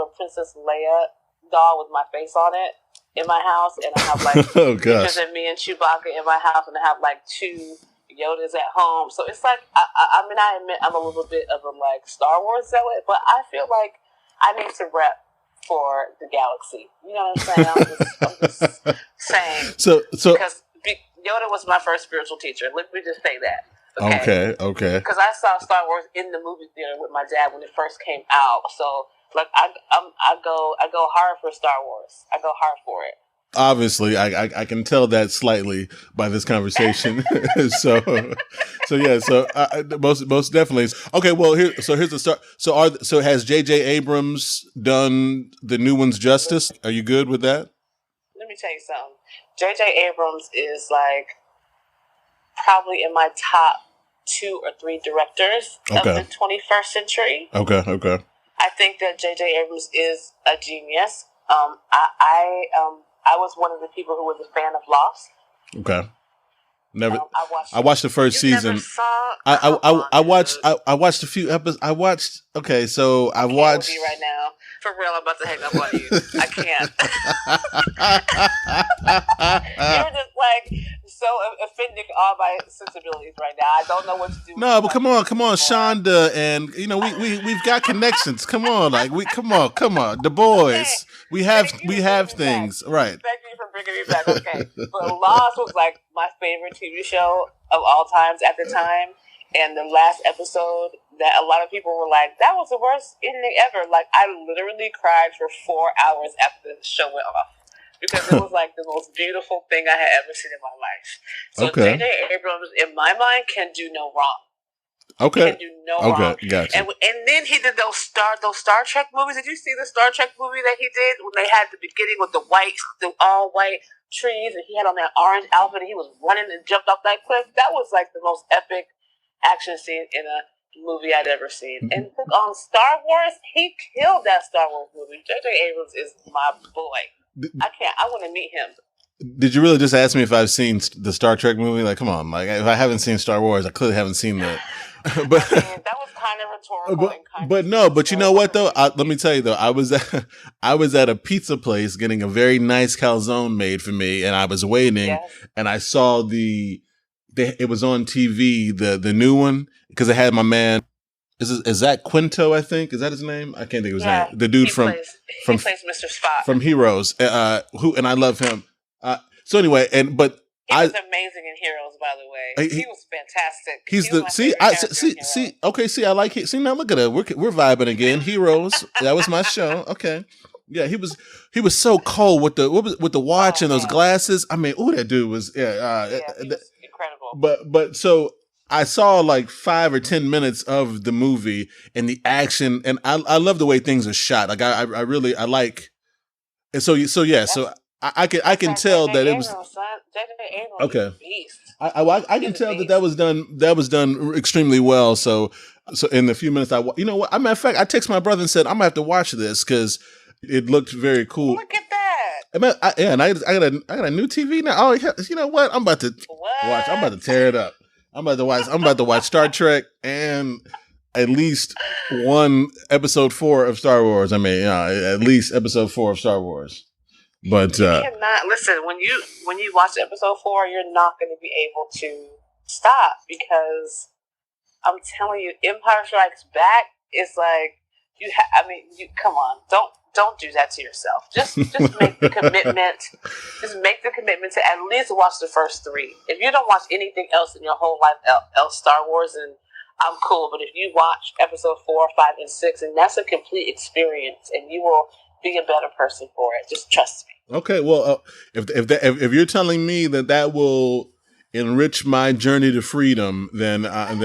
a Princess Leia doll with my face on it in my house, and I have like pictures of me and Chewbacca in my house, and I have like 2 Yodas at home. So it's like I admit I'm a little bit of a like Star Wars zealot, but I feel like I need to rep for the galaxy. You know what I'm saying? I'm just saying. So because Yoda was my first spiritual teacher. Let me just say that. Okay. Because I saw Star Wars in the movie theater with my dad when it first came out. So like I go hard for Star Wars. I go hard for it. Obviously, I can tell that slightly by this conversation. so yeah. So most definitely. Okay. Well, here's the start. So has J.J. Abrams done the new ones justice? Are you good with that? Let me tell you something. J.J. Abrams is like probably in my top 2 or 3 directors of the 21st century. Okay. I think that J.J. Abrams is a genius. I was one of the people who was a fan of Lost. Okay. I watched the first season. Never saw, I watched a few episodes. I watched right now. For real, I'm about to hang up on you. I can't. You're just like so offending all my sensibilities right now. I don't know what to do. No, but come on, Shonda, and we've got connections. Come on, come on, the boys. Okay. We have things, right? Thank you for bringing me back. Okay, but Lost was like my favorite TV show of all times at the time. And the last episode, that a lot of people were like, that was the worst ending ever. Like, I literally cried for 4 hours after the show went off. Because it was like the most beautiful thing I had ever seen in my life. So J.J. Abrams, in my mind, can do no wrong. Okay. Can do no wrong. Gotcha. And then he did those Star Trek movies. Did you see the Star Trek movie that he did when they had the beginning with the all white trees, and he had on that orange outfit, and he was running and jumped off that cliff? That was like the most epic action scene in a movie I'd ever seen. And on Star Wars, he killed that Star Wars movie. J.J. Abrams is my boy. I want to meet him. Did you really just ask me if I've seen the Star Trek movie? Like, come on. Like, if I haven't seen Star Wars, I clearly haven't seen that. But I mean, that was kind of rhetorical. But you know what though? Let me tell you though, I was at a pizza place getting a very nice calzone made for me, and I was waiting, and I saw it was on TV, the new one, because it had my man. Is that Quinto? I think, is that his name? I can't think of his name. The dude from he plays Mr. Spock from Heroes. And I love him. So anyway, he was amazing in Heroes, by the way. He was fantastic. I like it. See, now look at it. We're vibing again. Heroes. That was my show. Okay. Yeah, he was so cold with the watch and those glasses. I mean, that dude was he was incredible. But so I saw like 5 or 10 minutes of the movie and the action, and I love the way things are shot. Like I really like. And so I can tell that it was okay. I can tell that was done extremely well. So in the few minutes you know what? As a matter of fact, I texted my brother and said I'm gonna have to watch this because it looked very cool. Look at that! And I got a new TV now. Oh, you know what? I'm about to watch. I'm about to tear it up. I'm about to watch Star Trek and at least one episode 4 of Star Wars. I mean, at least episode 4 of Star Wars. But you cannot listen when you watch episode 4. You're not going to be able to stop because I'm telling you, Empire Strikes Back is like you come on, don't do that to yourself. Just make the commitment. Just make the commitment to at least watch the first 3. If you don't watch anything else in your whole life else Star Wars, and I'm cool. But if you watch episode 4, 5, and 6, and that's a complete experience, and you will be a better person for it. Just trust me. Okay, well, if you're telling me that will enrich my journey to freedom, then I'm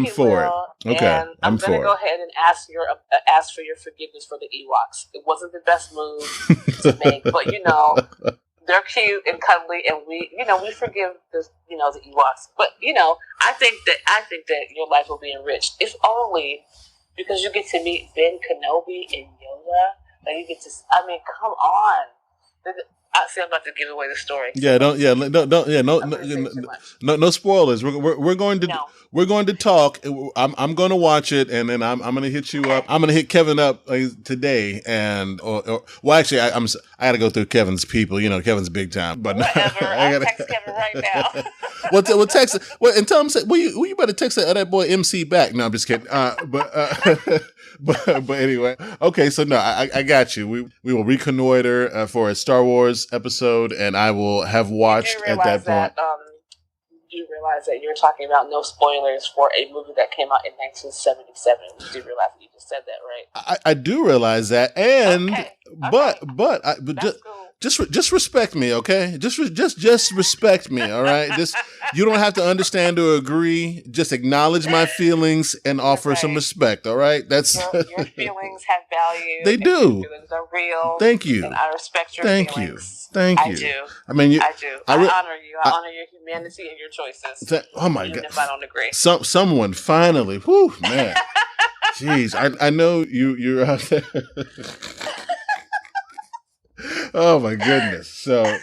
for it. Okay, and I'm gonna go ahead and ask for your forgiveness for the Ewoks. It wasn't the best move to make, but they're cute and cuddly, and we forgive the Ewoks. But I think that your life will be enriched, if only because you get to meet Ben Kenobi and Yoda. Like you get to, come on. I'm about to give away the story. No spoilers. We're going to talk. I'm going to watch it, and then I'm going to hit you up. I'm going to hit Kevin up today, and actually, I got to go through Kevin's people. Kevin's big time. But whatever. I'll text Kevin right now. We'll text. And tell him. You better text that boy MC back. No, I'm just kidding. But anyway, okay. So no, I got you. We will reconnoiter for a Star Wars episode, and I will have watched at that point. You realize that you're talking about no spoilers for a movie that came out in 1977. You do realize that you just said that, right? I do realize that, and okay. but Just respect me, okay? Just respect me, all right? Just you don't have to understand or agree. Just acknowledge my feelings and offer some respect, all right? That's your feelings have value. They do. Your feelings are real. Thank you. And I respect your Thank feelings. Thank you. I do. I mean, I do. I honor you. I honor your humanity and your choices. Oh my even God! If I don't agree. Someone finally, whew, man. Jeez, I know you're out there. Oh my goodness. So,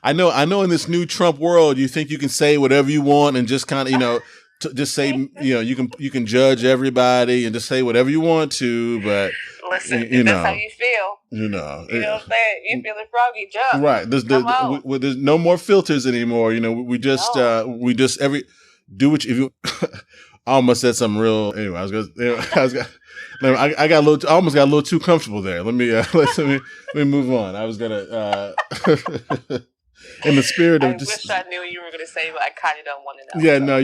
I know in this new Trump world, you think you can say whatever you want and just kind of, just say, you can judge everybody and just say whatever you want to, but listen, if that's how you feel. You know what I'm saying? You feeling froggy, jump. Right. There's no more filters anymore. We just do what you. I almost said something real. Anyway, I almost got a little too comfortable there. Let me move on. I was gonna in the spirit of. I wish I knew you were gonna say, but I kind of don't want to know. Yeah, so. No,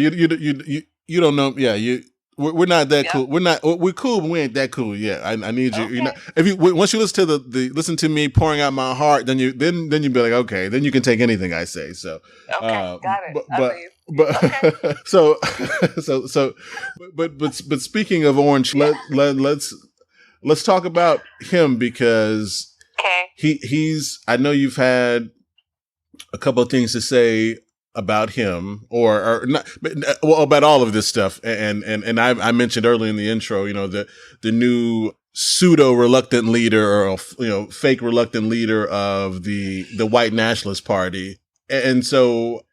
you don't know. Yeah, we're not that cool. We're cool, but we ain't that cool yet. I need you. Okay. If you once you listen to listen to me pouring out my heart, then you be like, okay, then you can take anything I say. So okay, got it. But so speaking of Orange, let's talk about him because he's. I know you've had a couple of things to say about him or not, well, about all of this stuff, and I mentioned earlier in the intro, the new pseudo reluctant leader or fake reluctant leader of the white nationalist party, and so.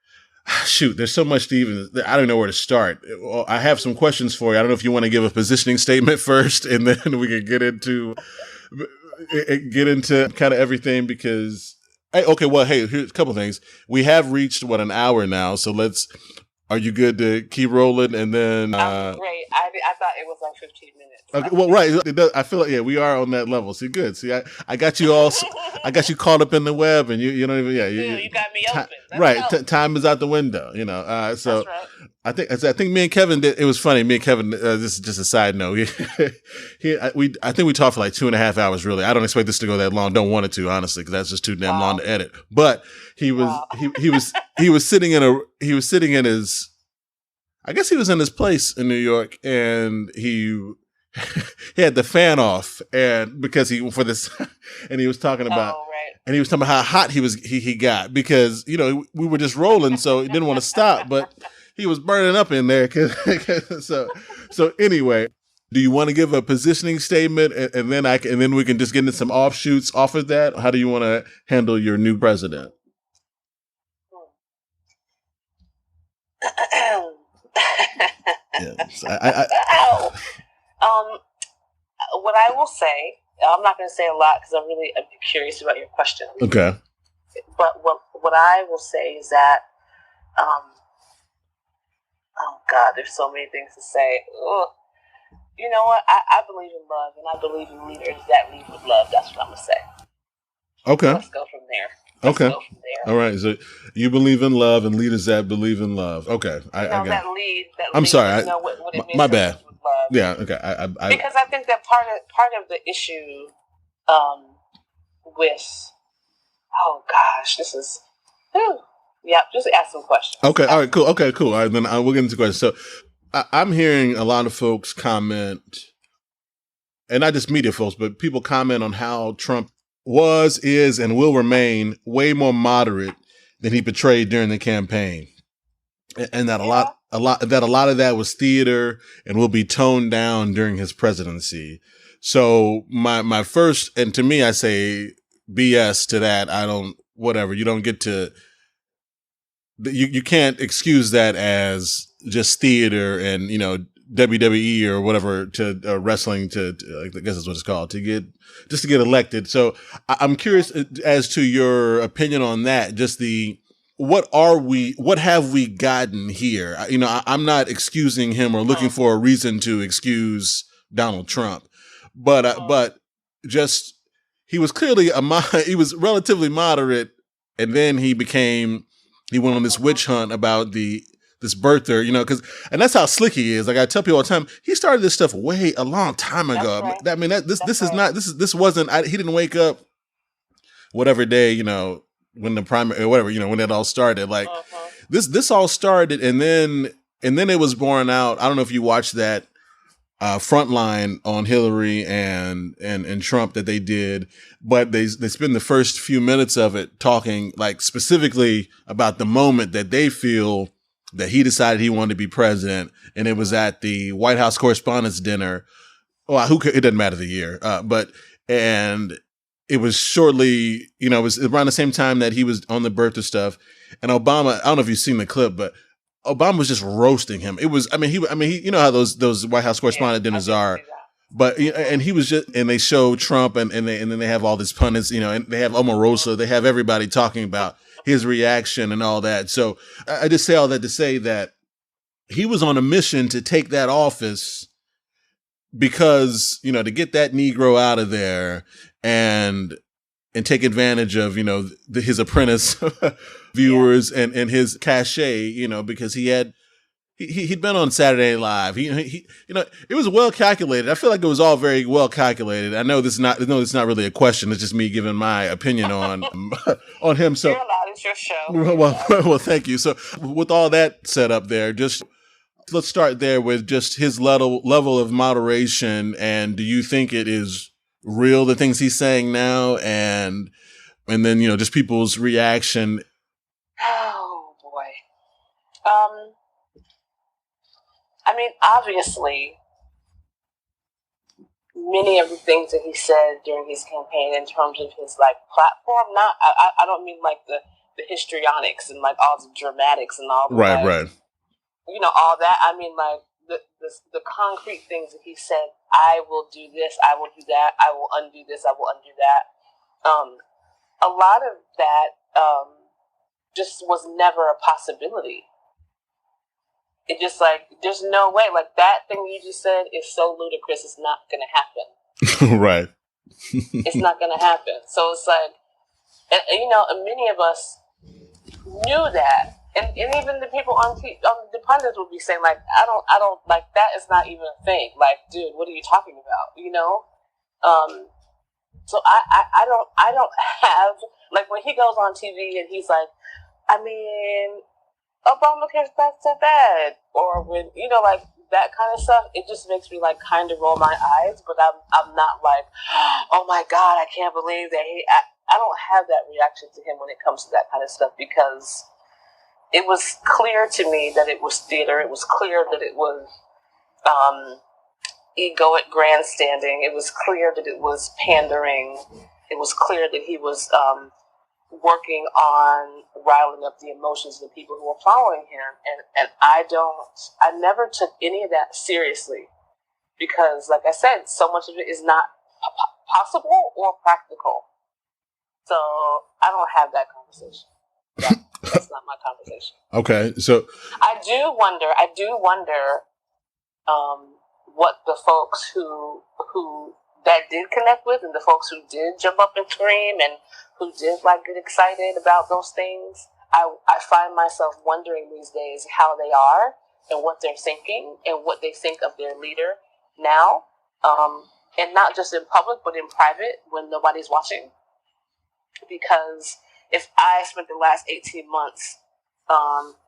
Shoot, there's so much to even, I don't know where to start. Well, I have some questions for you. I don't know if you want to give a positioning statement first and then we can get into kind of everything because, here's a couple things. We have reached, an hour now. So are you good to keep rolling? And then, great. I thought it was like 15 minutes. Okay, well, right. I feel like, we are on that level. See, good. See, I got you all, I got you caught up in the web and you don't even, you got me open. Right. Time is out the window, so right. I think me and Kevin it was funny. Me and Kevin, this is just a side note. I think we talked for like 2.5 hours, really. I don't expect this to go that long. Don't want it to, honestly, because that's just too damn long to edit. But he was sitting in his, I guess he was in his place in New York and he had the fan off and because and he was talking about and he was talking about how hot he got because we were just rolling so he didn't want to stop but he was burning up in there so anyway, do you want to give a positioning statement and then we can just get into some offshoots off of that? How do you want to handle your new president? What I will say, I'm not going to say a lot because I'm curious about your question. Okay. But what I will say is that, oh God, there's so many things to say. Ugh. You know what? I believe in love, and I believe in leaders that lead with love. That's what I'm going to say. Okay. Let's go from there. Okay. All right. So you believe in love and leaders that believe in love. Okay. I got that lead. I'm sorry. What it means my bad. With love. Yeah. Okay. Because I think that part of the issue with, oh gosh, this is, just ask some questions. Okay. All right. Cool. Okay. Cool. All right. Then we'll get into questions. So I'm hearing a lot of folks comment, and not just media folks, but people comment on how Trump was, is, and will remain way more moderate than he portrayed during the campaign, and that a lot of that was theater and will be toned down during his presidency. So my first, and to me, I say BS to that. You don't get to, you can't excuse that as just theater and, WWE or whatever to wrestling I guess that's what it's called to get elected. So I'm curious as to your opinion on that. Just what have we gotten here? I'm not excusing him or looking for a reason to excuse Donald Trump, but just he was clearly he was relatively moderate, and then he went on this witch hunt about this birther, and that's how slick he is. Like I tell people all the time, he started this stuff a long time ago. Right. This wasn't, he didn't wake up whatever day, when the primary or whatever, when it all started. Like this all started, and then it was borne out. I don't know if you watched that Frontline on Hillary and Trump that they did, but they spend the first few minutes of it talking like specifically about the moment that they feel that he decided he wanted to be president, and it was at the White House Correspondents' Dinner. Well, it doesn't matter the year, and it was shortly, it was around the same time that he was on the birth of stuff, and Obama. I don't know if you've seen the clip, but Obama was just roasting him. It was, he, how those White House correspondent dinners are, but, and he was just, and they show Trump and then they have all these pundits, and they have Omarosa, they have everybody talking about his reaction and all that. So I just say all that to say that he was on a mission to take that office because, to get that Negro out of there and take advantage of, his apprentice viewers and his cachet, because he'd been on Saturday Night Live. He it was well calculated. I feel like it was all very well calculated. I know it's not really a question. It's just me giving my opinion on him. So you're allowed, it's your show. Well, thank you. So with all that set up there, just let's start there with just his level of moderation. And do you think it is real, the things he's saying now, and then just people's reaction? Oh boy. Obviously, many of the things that he said during his campaign in terms of his platform, I don't mean the histrionics and all the dramatics and all the right. All that. I mean the concrete things that he said. I will do this. I will do that. I will undo this. I will undo that. A lot of that just was never a possibility. It just there's no way. That thing you just said is so ludicrous. It's not going to happen. Right. It's not going to happen. So it's and many of us knew that. And even the people on the pundits would be saying I don't that is not even a thing. Dude, what are you talking about? So I don't have when he goes on TV and he's Obamacare's not so bad, or when that kind of stuff, it just makes me kind of roll my eyes, but I'm not oh my God, I can't believe that I don't have that reaction to him when it comes to that kind of stuff, because it was clear to me that it was theater. It was clear that it was egoic grandstanding. It was clear that it was pandering. It was clear that he was working on riling up the emotions of the people who were following him. And I never took any of that seriously, because, like I said, so much of it is not possible or practical. So I don't have that conversation. That's not my conversation. Okay, so I do wonder what the folks who that did connect with, and the folks who did jump up and scream and who did get excited about those things. I find myself wondering these days how they are and what they're thinking and what they think of their leader now, and not just in public but in private when nobody's watching. Because if I spent the last 18 months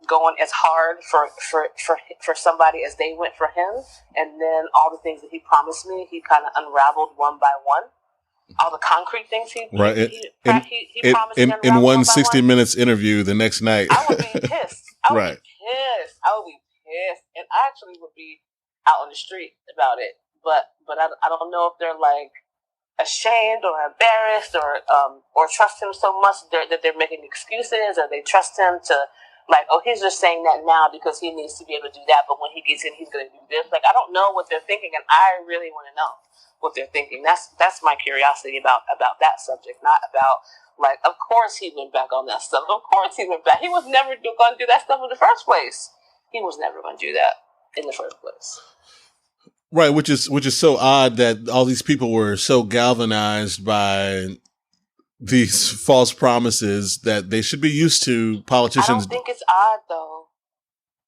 going as hard for somebody as they went for him, and then all the things that he promised me, he kind of unraveled one by one. All the concrete things he promised in one 60 minutes interview the next night. I would be pissed. I would be pissed, and I actually would be out on the street about it. But I don't know if they're ashamed or embarrassed or trust him so much that they're making excuses, or they trust him to he's just saying that now because he needs to be able to do that, but when he gets in he's going to do this. I don't know what they're thinking, and I really want to know what they're thinking. That's my curiosity about that subject, not about of course he went back on that stuff. Of course he went back. He was never going to do that stuff in the first place. He was never going to do that in the first place. Right, which is so odd that all these people were so galvanized by these false promises that they should be used to politicians. I don't think it's odd, though.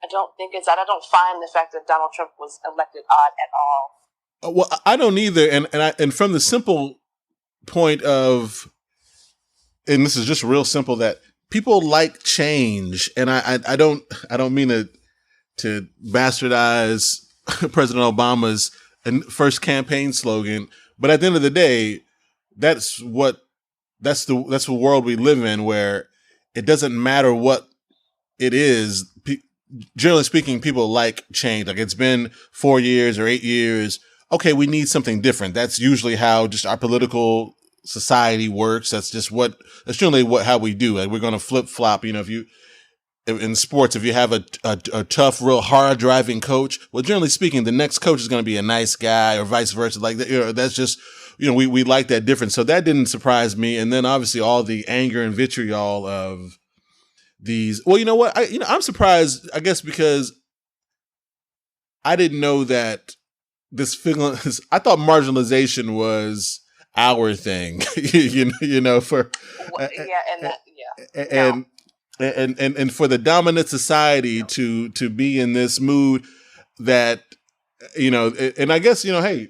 I don't think it's odd. I don't find the fact that Donald Trump was elected odd at all. Well, I don't either, and from the simple point of and this is just real simple, that people like change. And I don't mean to bastardize President Obama's first campaign slogan, but at the end of the day, that's the world we live in, where it doesn't matter what it is. Generally speaking, people like change. Like, it's been 4 years or 8 years. Okay, we need something different. That's usually how just our political society works. That's generally how we do it. We're going to flip flop. If you, in sports, if you have a tough, real hard driving coach, well, generally speaking, the next coach is going to be a nice guy, or vice versa. Like, that's just, we like that difference. So that didn't surprise me. And then obviously all the anger and vitriol of these. Well, you know what? I'm surprised, I guess, because I didn't know that this feeling. I thought marginalization was our thing, for and for the dominant society to be in this mood that, and I guess, hey,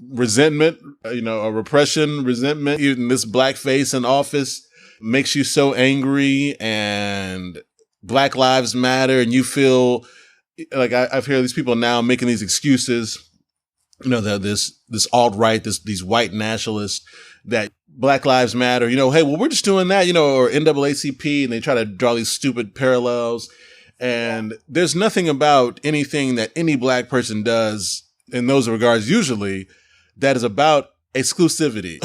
resentment, a repression, resentment, even this blackface in office makes you so angry, and Black Lives Matter, and you feel like I've heard these people now making these excuses, this alt-right, these white nationalists, that Black Lives Matter, hey, well, we're just doing that, or NAACP, and they try to draw these stupid parallels. And there's nothing about anything that any Black person does in those regards, usually, that is about exclusivity.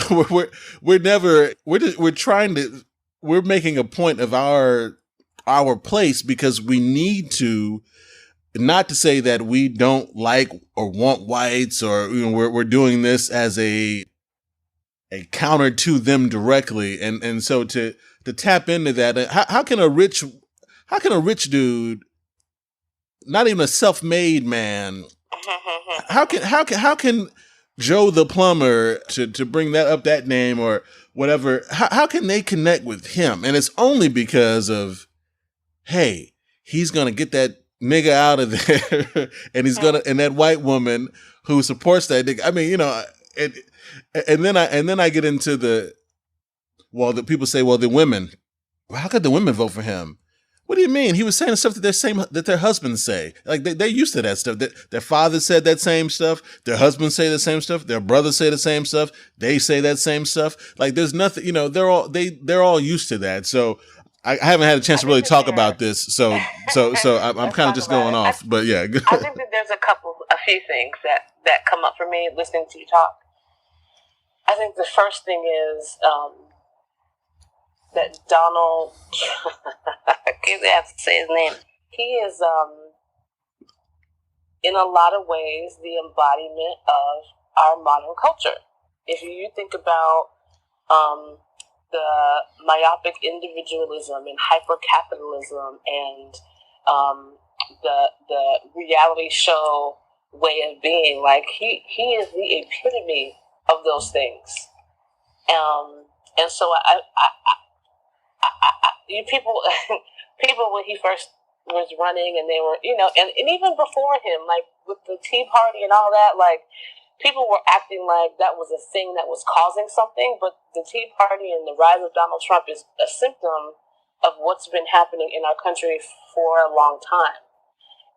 We're making a point of our place, because we need to, not to say that we don't like or want whites, or we're doing this as a counter to them directly, and so to tap into that, how can a rich dude, not even a self-made man, how can Joe the plumber, to bring that name or whatever, how can they connect with him? And it's only because of, hey, he's gonna get that nigga out of there, and and that white woman who supports that nigga. I mean, and then I get into the people say, well, the women, how could the women vote for him? What do you mean? He was saying stuff that their husbands say. Like, they're used to that stuff. Their father said that same stuff. Their husbands say the same stuff. Their brothers say the same stuff. They say that same stuff. Like, there's nothing, they're all used to that. So I haven't had a chance to really talk about this. So I'm kind of just going off. But yeah. I think that there's a few things that come up for me listening to you talk. I think the first thing is that Donald, I can't have to say his name. He is, in a lot of ways, the embodiment of our modern culture. If you think about the myopic individualism and hyper-capitalism and the reality show way of being, like, he is the epitome of those things. And so people when he first was running, and they were, and even before him, like with the Tea Party and all that, like, people were acting like that was a thing that was causing something, but the Tea Party and the rise of Donald Trump is a symptom of what's been happening in our country for a long time.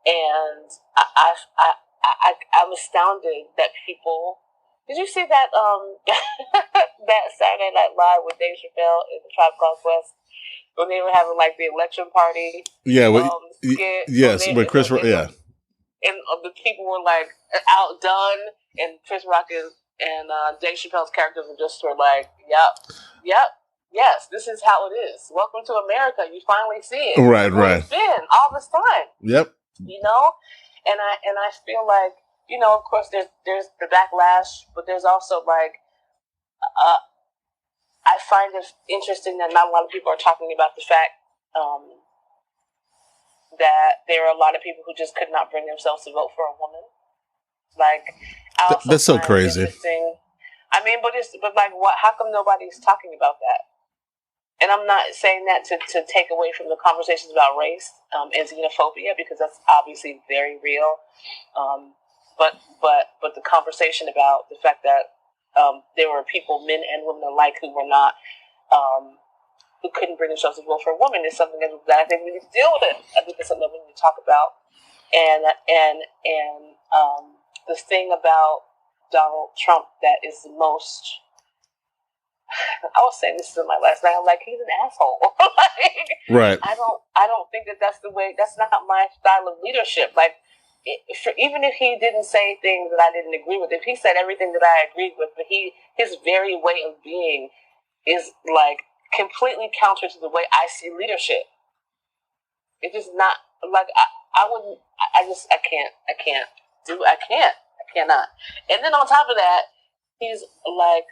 And I'm astounded that people. Did you see that that Saturday Night Live with Dave Chappelle in the Tribe Called Quest, when they were having like the election party? Yeah, skit, yes, with Chris Rock. Yeah, and the people were like outdone, and Chris Rock and Dave Chappelle's characters were just sort of like, yep, yes, this is how it is. Welcome to America. You finally see it. Right. It's been all this time. Yep. And I feel like, of course, there's the backlash, but there's also like, I find it interesting that not a lot of people are talking about the fact that there are a lot of people who just could not bring themselves to vote for a woman. Like, that's so crazy. I mean, but like, what? How come nobody's talking about that? And I'm not saying that to take away from the conversations about race and xenophobia, because that's obviously very real. But the conversation about the fact that there were people, men and women alike, who were not who couldn't bring themselves to vote for a woman is something that I think we need to deal with. I think it's something that we need to talk about. And the thing about Donald Trump that is the most, I was saying this to my last night, I'm like, he's an asshole. Like, Right. I don't think that's the way. That's not my style of leadership. Like, even if he didn't say things that I didn't agree with, if he said everything that I agreed with, but his very way of being is like completely counter to the way I see leadership. It's just not like I wouldn't. I cannot. And then on top of that, he's like,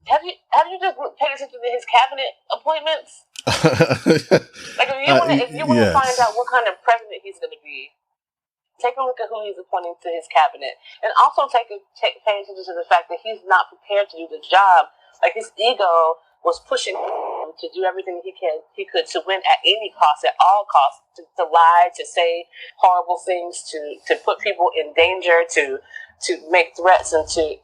have you just paid attention to his cabinet appointments? Like if you want to find out what kind of president he's going to be, take a look at who he's appointing to his cabinet, and also pay attention to the fact that he's not prepared to do the job. Like, his ego was pushing him to do everything he could to win at any cost, at all costs, to lie, to say horrible things, to put people in danger, to make threats, and to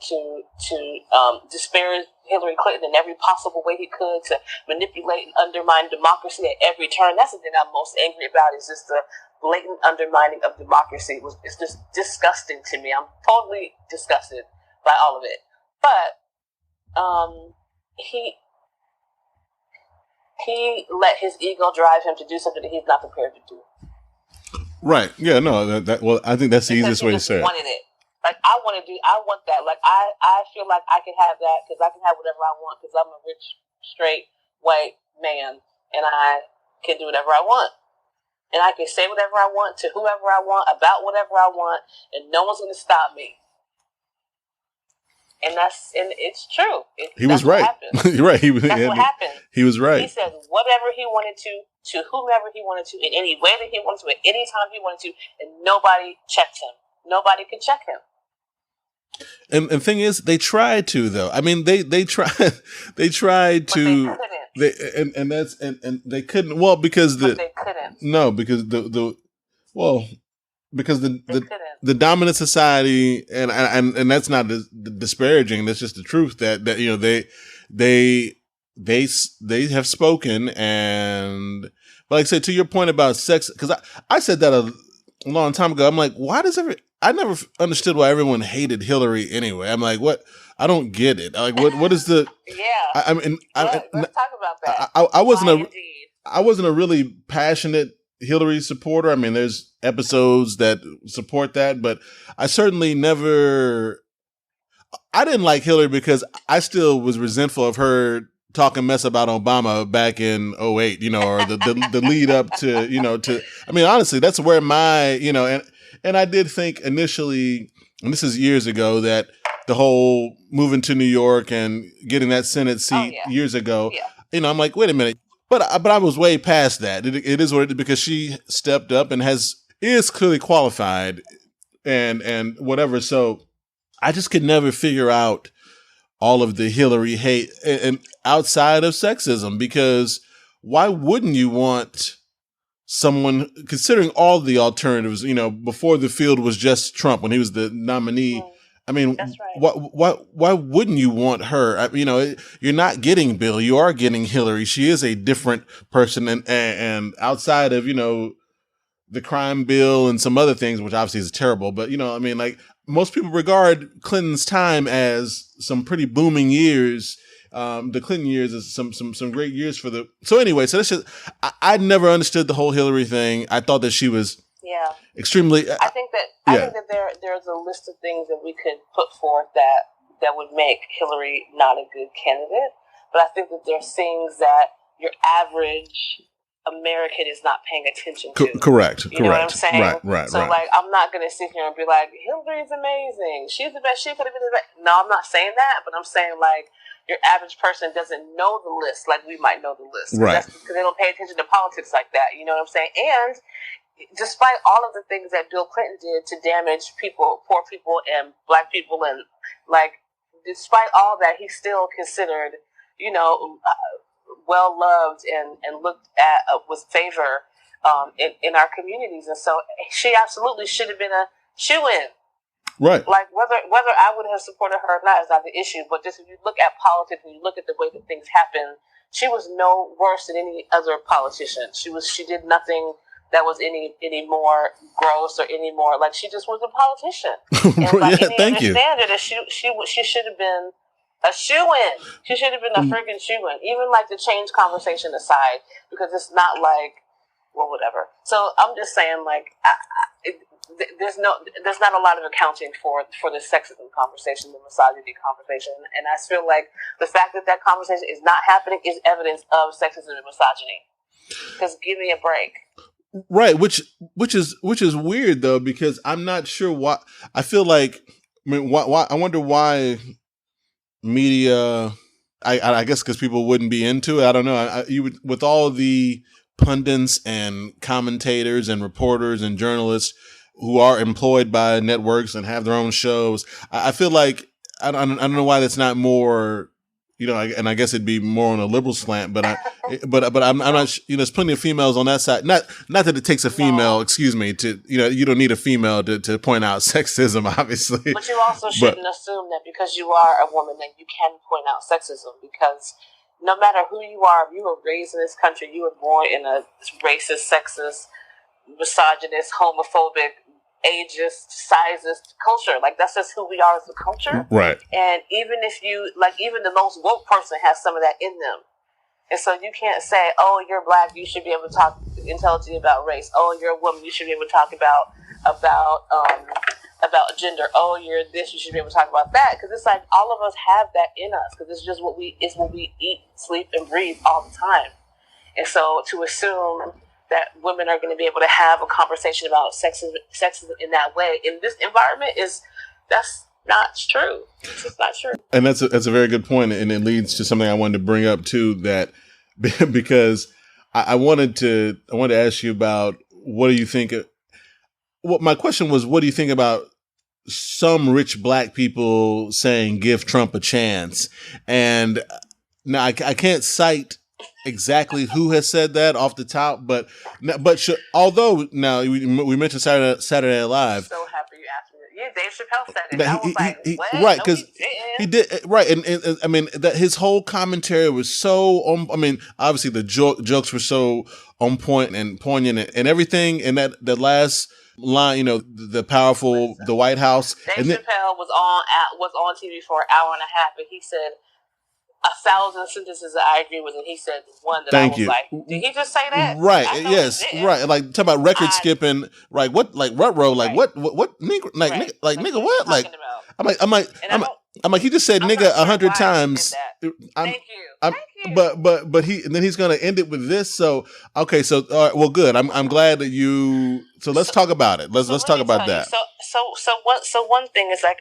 disparage Hillary Clinton in every possible way he could, to manipulate and undermine democracy at every turn. That's the thing I'm most angry about, is just the blatant undermining of democracy. It's just disgusting to me. I'm totally disgusted by all of it. But he let his ego drive him to do something that he's not prepared to do. Right. Yeah. No. Well, I think that's the easiest way to say it. Wanted it. Like, I want that. Like, I feel like I can have that because I can have whatever I want because I'm a rich, straight, white man, and I can do whatever I want. And I can say whatever I want to whoever I want about whatever I want, and no one's going to stop me. And it's true. He was right. You're right. That's what happened. He was right. He said whatever he wanted to whomever he wanted to, in any way that he wanted to, at any time he wanted to, and nobody checked him. Nobody could check him. And the thing is, they tried to, though. I mean, they tried to. But they couldn't. And they couldn't. Well, because they couldn't. No, because the dominant society, and that's not disparaging. That's just the truth that they have spoken. And but like I said, to your point about sex, because I said that a long time ago. I'm like, I never understood why everyone hated Hillary anyway. I'm like, what? I don't get it. Like, what is the? Yeah. Let's talk about that. I wasn't a really passionate Hillary supporter. I mean, there's episodes that support that, but I certainly never. I didn't like Hillary because I still was resentful of her talking mess about Obama back in 2008, or the lead up to, I mean, honestly, that's where my, and I did think initially, and this is years ago, that the whole moving to New York and getting that Senate seat years ago, I'm like, wait a minute. But I was way past that. It is what it is, because she stepped up and is clearly qualified and whatever. So I just could never figure out all of the Hillary hate and outside of sexism, because why wouldn't you want someone, considering all the alternatives, before the field was just Trump when he was the nominee. I mean, that's right. Why wouldn't you want her? You're not getting Bill, you are getting Hillary. She is a different person, and outside of, the crime bill and some other things, which obviously is terrible, but like most people regard Clinton's time as some pretty booming years. The Clinton years is some great years for the. So anyway, so that's just, I never understood the whole Hillary thing. I thought that she was extremely. I think that there's a list of things that we could put forth that would make Hillary not a good candidate. But I think that there's things that your average American is not paying attention to. Correct. You know what I'm saying? Right. So like, I'm not going to sit here and be like, Hillary's amazing. She's the best. She could have been the best. No, I'm not saying that, but I'm saying like, your average person doesn't know the list like we might know the list. Right. That's because they don't pay attention to politics like that. You know what I'm saying? And despite all of the things that Bill Clinton did to damage people, poor people and black people, and like, despite all that, he's still considered, well loved and looked at with favor in our communities. And so she absolutely should have been a shoo-in. Right. Like, whether I would have supported her or not is not the issue, but just if you look at politics and you look at the way that things happen she was no worse than any other politician. She did nothing that was any more gross or any more, like, she just was a politician. And by any thank other you. standard, she should have been a shoe-in. She should have been a freaking shoe-in. Even like the change conversation aside, because it's not like, well, whatever. So I'm just saying, like, there's not a lot of accounting for the sexism conversation, the misogyny conversation, and I feel like the fact that conversation is not happening is evidence of sexism and misogyny. Because give me a break. Right, which is weird though, because I'm not sure why. I feel like, why I wonder why media. I guess because people wouldn't be into it. I don't know. You would, with all the pundits and commentators and reporters and journalists who are employed by networks and have their own shows. I feel like I don't know why that's not more, and I guess it'd be more on a liberal slant, but I'm not, there's plenty of females on that side. Not that it takes a female, to, you don't need a female to point out sexism, obviously. But you also shouldn't assume that because you are a woman that you can point out sexism, because no matter who you are, if you were raised in this country, you were born in a racist, sexist, misogynist, homophobic, ageist, sizist culture. Like, that's just who we are as a culture. Right. And even if you, like, even the most woke person has some of that in them. And so you can't say, oh, you're black, you should be able to talk intelligently about race. Oh, you're a woman, you should be able to talk about gender. Oh, you're this, you should be able to talk about that. Because it's like all of us have that in us. Because it's just what we eat, sleep, and breathe all the time. And so to assume that women are going to be able to have a conversation about sexism in that way in this environment that's not true. It's just not true. And that's a very good point, and it leads to something I wanted to bring up too. That because I wanted to ask you about, what do you think? What my question was, what do you think about some rich black people saying give Trump a chance? And now I can't cite exactly who has said that off the top, but although now we mentioned Saturday Night Live. So happy you asked me. Yeah, Dave Chappelle said it. I was like, what? Right, because he did right, and I mean that his whole commentary was so. I mean, obviously the jokes were so on point and poignant and everything, and that last line, the powerful, the White House. Dave Chappelle was on TV for an hour and a half, and he said 1,000 sentences that I agree with, and he said one that Thank I was you. like, did he just say that? Right. Yes. Right. Like talk about record skipping. Right. What? Like Rutrow. Like what? What? Nigga. Like nigga. Like nigga. What? Like I'm like he just said nigga 100 times. Thank you. But then he's gonna end it with this. So okay. So all right, well, good. I'm glad that you. So let's talk about it. Let's talk about that. So one thing is, like,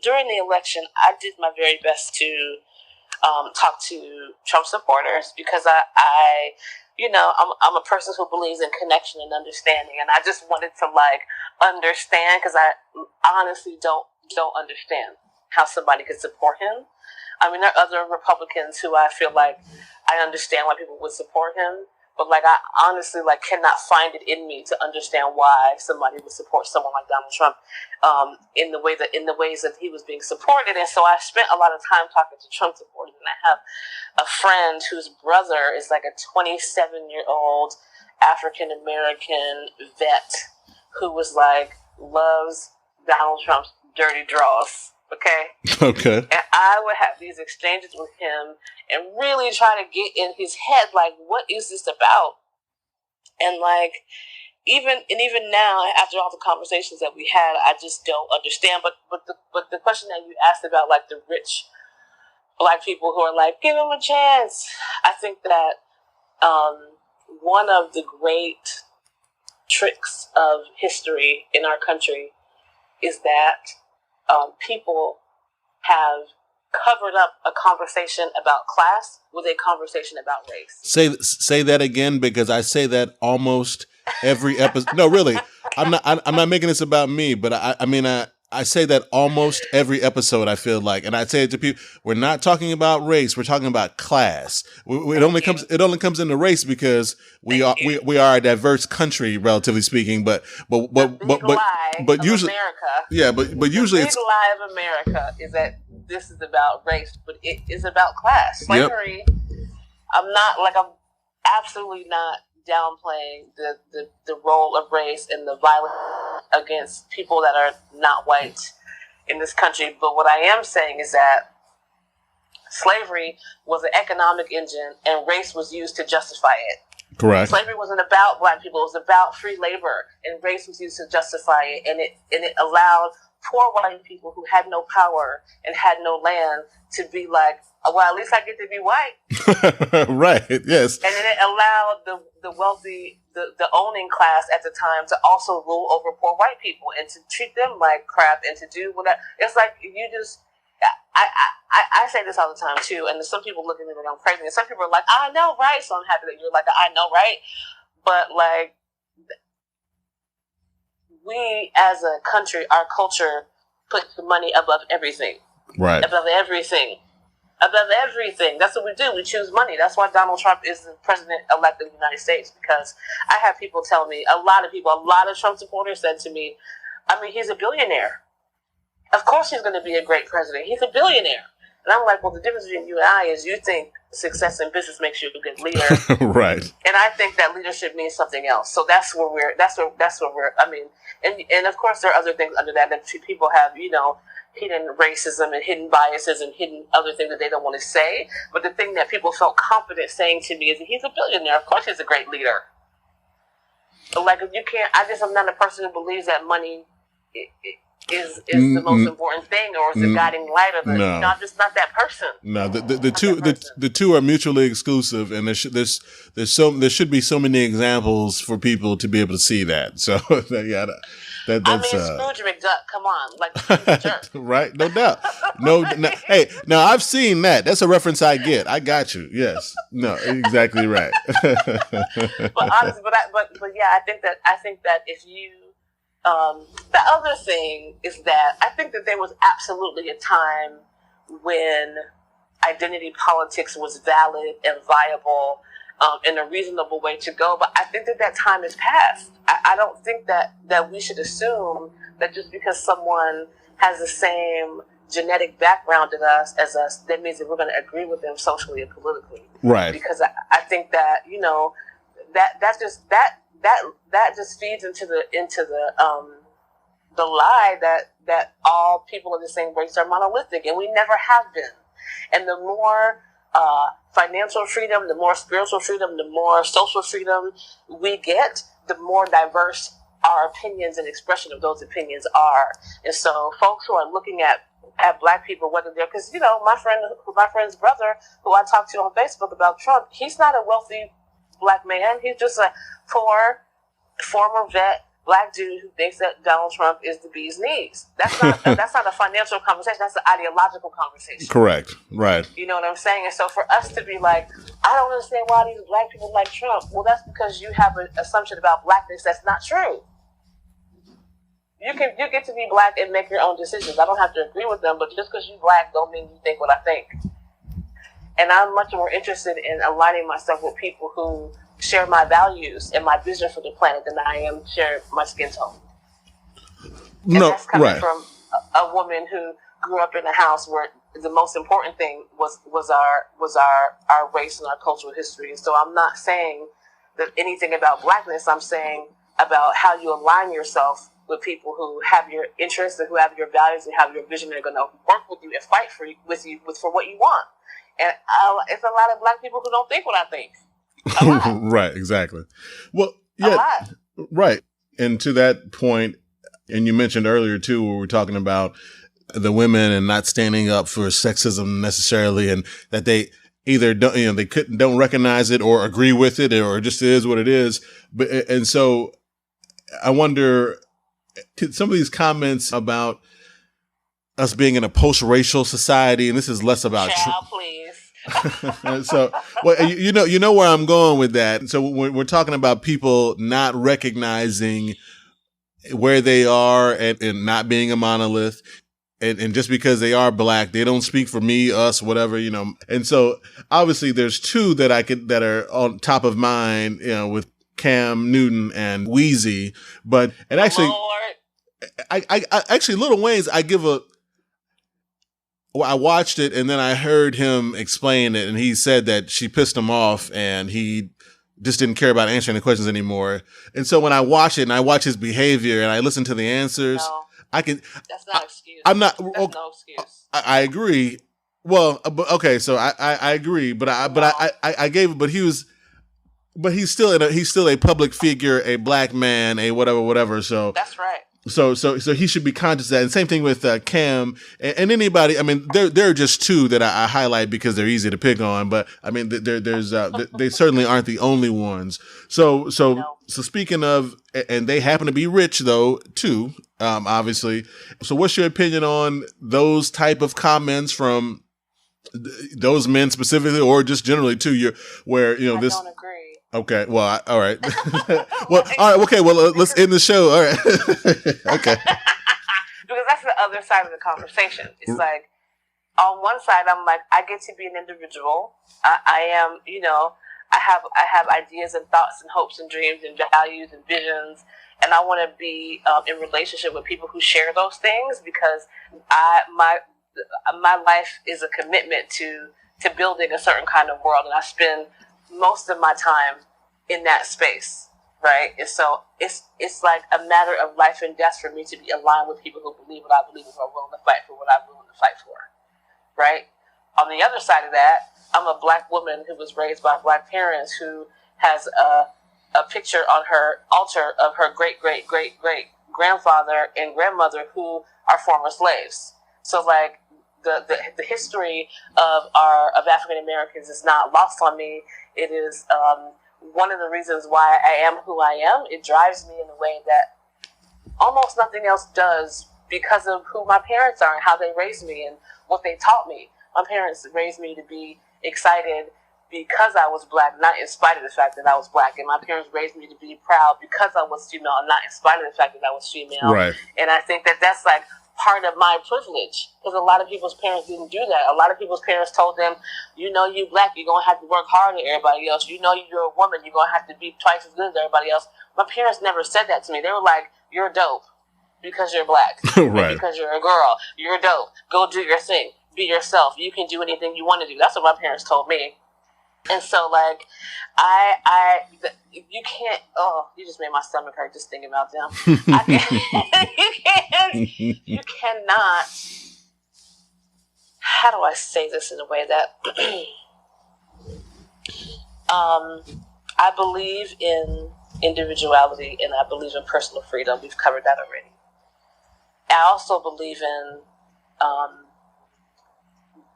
during the election, I did my very best to talk to Trump supporters, because I'm a person who believes in connection and understanding, and I just wanted to understand, because I honestly don't understand how somebody could support him. I mean, there are other Republicans who I feel like I understand why people would support him, but I honestly cannot find it in me to understand why somebody would support someone like Donald Trump in the ways that he was being supported. And so I spent a lot of time talking to Trump supporters, and I have a friend whose brother is like a 27-year-old African American vet who was loves Donald Trump's dirty draws. Okay. And I would have these exchanges with him and really try to get in his head, what is this about? And even now, after all the conversations that we had, I just don't understand. But the question that you asked about, the rich black people who are give him a chance, I think that one of the great tricks of history in our country is that people have covered up a conversation about class with a conversation about race. Say that again, because I say that almost every episode. No, really, I'm not making this about me, but I say that almost every episode. I feel like, and I say it to people: we're not talking about race. We're talking about class. It only comes into race because we are a diverse country, relatively speaking. But usually, America, yeah, but usually the big lie of America is that this is about race, but it is about class. Slavery I'm absolutely not downplaying the role of race and the violence against people that are not white in this country. But what I am saying is that slavery was an economic engine and race was used to justify it. Correct. Slavery wasn't about black people, it was about free labor, and race was used to justify it, and it allowed poor white people who had no power and had no land to be like, well, at least I get to be white. Right, yes. And then it allowed the wealthy, the owning class at the time to also rule over poor white people and to treat them like crap and to do whatever. It's like you just, I say this all the time too, and some people look at me like I'm crazy, and some people are like, I know, right? So I'm happy that you're like, I know, right? But like, we as a country, our culture puts the money above everything. Right. Above everything. Above everything. That's what we do. We choose money. That's why Donald Trump is the president-elect of the United States, because I have people tell me, a lot of Trump supporters said to me, I mean, he's a billionaire. Of course he's going to be a great president. He's a billionaire. And I'm like, well, the difference between you and I is you think success in business makes you a good leader. Right. And I think that leadership means something else. So that's where we're, I mean, and of course there are other things under that people have, hidden racism and hidden biases and hidden other things that they don't want to say. But the thing that people felt confident saying to me is that he's a billionaire. Of course he's a great leader. But like, if you can't, I'm not a person who believes that money is the most important thing, or is the guiding light of the. No. I'm just not that person. No, the two are mutually exclusive, and there should be so many examples for people to be able to see that. So yeah, that's Scrooge McDuck. Come on, like jerk. Right? No doubt. No, hey, now I've seen that. That's a reference I get. I got you. Yes. No, exactly right. But honestly, but yeah, I think that if you. The other thing is that I think that there was absolutely a time when identity politics was valid and viable and a reasonable way to go. But I think that time is past. I don't think that we should assume that just because someone has the same genetic background as us, that means that we're going to agree with them socially and politically. Right. Because I think that, that just feeds into the lie that all people of the same race are monolithic, and we never have been. And the more financial freedom, the more spiritual freedom, the more social freedom we get, the more diverse our opinions and expression of those opinions are. And so folks who are looking at black people, whether they're, because my friend's brother, who I talked to on Facebook about Trump, he's not a wealthy black man. He's just a poor, former vet black dude who thinks that Donald Trump is the bee's knees. That's not a financial conversation. That's an ideological conversation. Correct. Right. You know what I'm saying? And so for us to be like, I don't understand why these black people like Trump. Well, that's because you have an assumption about blackness that's not true. You get to be black and make your own decisions. I don't have to agree with them, but just because you're black don't mean you think what I think. And I'm much more interested in aligning myself with people who share my values and my vision for the planet than I am share my skin tone. And that's coming from a woman who grew up in a house where the most important thing was our race and our cultural history. And so I'm not saying that anything about blackness. I'm saying about how you align yourself with people who have your interests and who have your values and have your vision and are going to work with you and fight for what you want. And it's a lot of black people who don't think what I think. Right, exactly. Well, yeah, right. And to that point, and you mentioned earlier too, where we're talking about the women and not standing up for sexism necessarily, and that they either don't recognize it or agree with it, or just is what it is. But and so I wonder, some of these comments about us being in a post-racial society, and this is less about please. So, well, you know where I'm going with that. So when we're talking about people not recognizing where they are and not being a monolith, and just because they are black, they don't speak for me, us, whatever, And so obviously there's two that are on top of mind, with Cam Newton and Wheezy, and actually, I actually Lil Wayne's, I give Well, I watched it and then I heard him explain it, and he said that she pissed him off and he just didn't care about answering the questions anymore. And so when I watch it and I watch his behavior and I listen to the answers, No, I can. that's not an excuse. I'm not. That's Okay, no excuse. I agree. Well, okay, so I agree, but I gave it, but he's still a public figure, a black man, a whatever. So That's right. So he should be conscious of that. And same thing with Cam and anybody. I mean, there are just two that I highlight because they're easy to pick on. But I mean, there's they certainly aren't the only ones. So speaking of, and they happen to be rich though too, obviously. So what's your opinion on those type of comments from those men specifically, or just generally too? I don't agree. Okay. Well, all right. Well, all right. Okay. Well, let's end the show. All right. Okay. Because that's the other side of the conversation. It's like, on one side, I'm like, I get to be an individual. I am, I have ideas and thoughts and hopes and dreams and values and visions, and I want to be in relationship with people who share those things, because my life is a commitment to building a certain kind of world, and I spend most of my time in that space, right? And so it's like a matter of life and death for me to be aligned with people who believe what I believe and who are willing to fight for what I'm willing to fight for, right? On the other side of that, I'm a black woman who was raised by black parents who has a picture on her altar of her great-great-great-great-grandfather and grandmother who are former slaves. So like, the history of African Americans is not lost on me. It is one of the reasons why I am who I am. It drives me in a way that almost nothing else does, because of who my parents are and how they raised me and what they taught me. My parents raised me to be excited because I was black, not in spite of the fact that I was black. And my parents raised me to be proud because I was female, and not in spite of the fact that I was female. Right. And I think that that's like part of my privilege, because a lot of people's parents didn't do that. A lot of people's parents told them, you black, you're going to have to work harder than everybody else. You're a woman, you're going to have to be twice as good as everybody else. My parents never said that to me. They were like, you're dope because you're black. Right. Because you're a girl. You're dope. Go do your thing. Be yourself. You can do anything you want to do. That's what my parents told me. And so, like, you can't, you just made my stomach hurt just thinking about them. You cannot, how do I say this in a way that, I believe in individuality and I believe in personal freedom. We've covered that already. I also believe in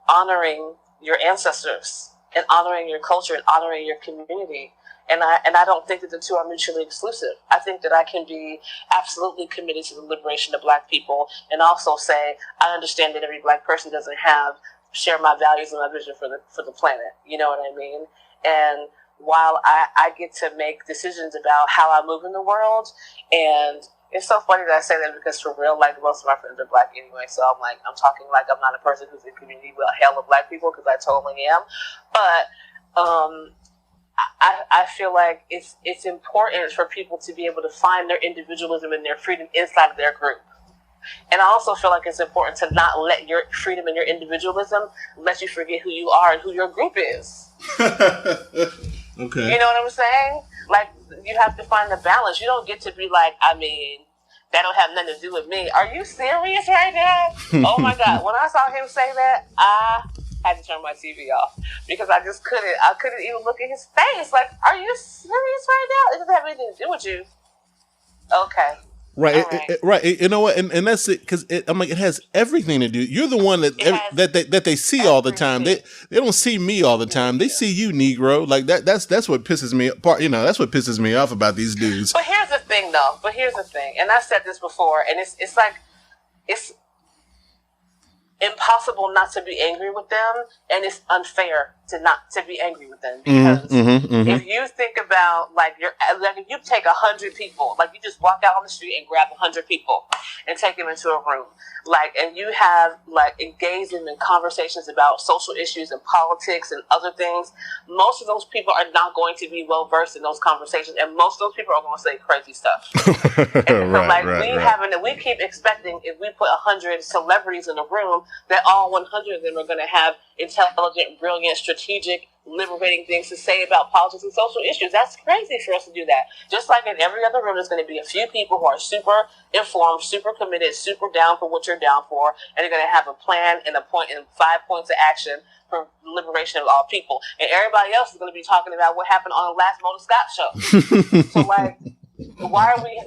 honoring your ancestors and honoring your culture and honoring your community. And I don't think that the two are mutually exclusive. I think that I can be absolutely committed to the liberation of black people and also say, I understand that every black person doesn't share my values and my vision for the planet. You know what I mean? And while I get to make decisions about how I move in the world, and it's so funny that I say that, because for real, like, most of my friends are black anyway, so I'm talking like I'm not a person who's in community with a hell of black people, because I totally am. But I feel like it's important for people to be able to find their individualism and their freedom inside of their group. And I also feel like it's important to not let your freedom and your individualism let you forget who you are and who your group is. Okay. You know what I'm saying? Like, you have to find the balance. You don't get to be like, that don't have nothing to do with me. Are you serious right now? Oh my God. When I saw him say that, I had to turn my TV off, because I just couldn't. I couldn't even look at his face. Like, are you serious right now? It doesn't have anything to do with you. Okay. Right, right. You know what? And that's it, because I'm like, it has everything to do. You're the one that they see all the time. They don't see me all the time. They see you, Negro. Like that's what pisses me apart. That's what pisses me off about these dudes. But here's the thing, though. And I've said this before, and it's like, it's impossible not to be angry with them, and it's unfair to be angry with them, because if you think about if you take 100 people, like you just walk out on the street and grab 100 people and take them into a room, and you have engaged them in conversations about social issues and politics and other things, most of those people are not going to be well versed in those conversations, and most of those people are going to say crazy stuff. And we keep expecting, if we put 100 celebrities in a room, that all 100 of them are going to have intelligent, brilliant, strategic, liberating things to say about politics and social issues. That's crazy for us to do that. Just like in every other room, there's going to be a few people who are super informed, super committed, super down for what you're down for, and they're going to have a plan and 5 points of action for liberation of all people. And everybody else is going to be talking about what happened on the last Mona Scott show. So why are we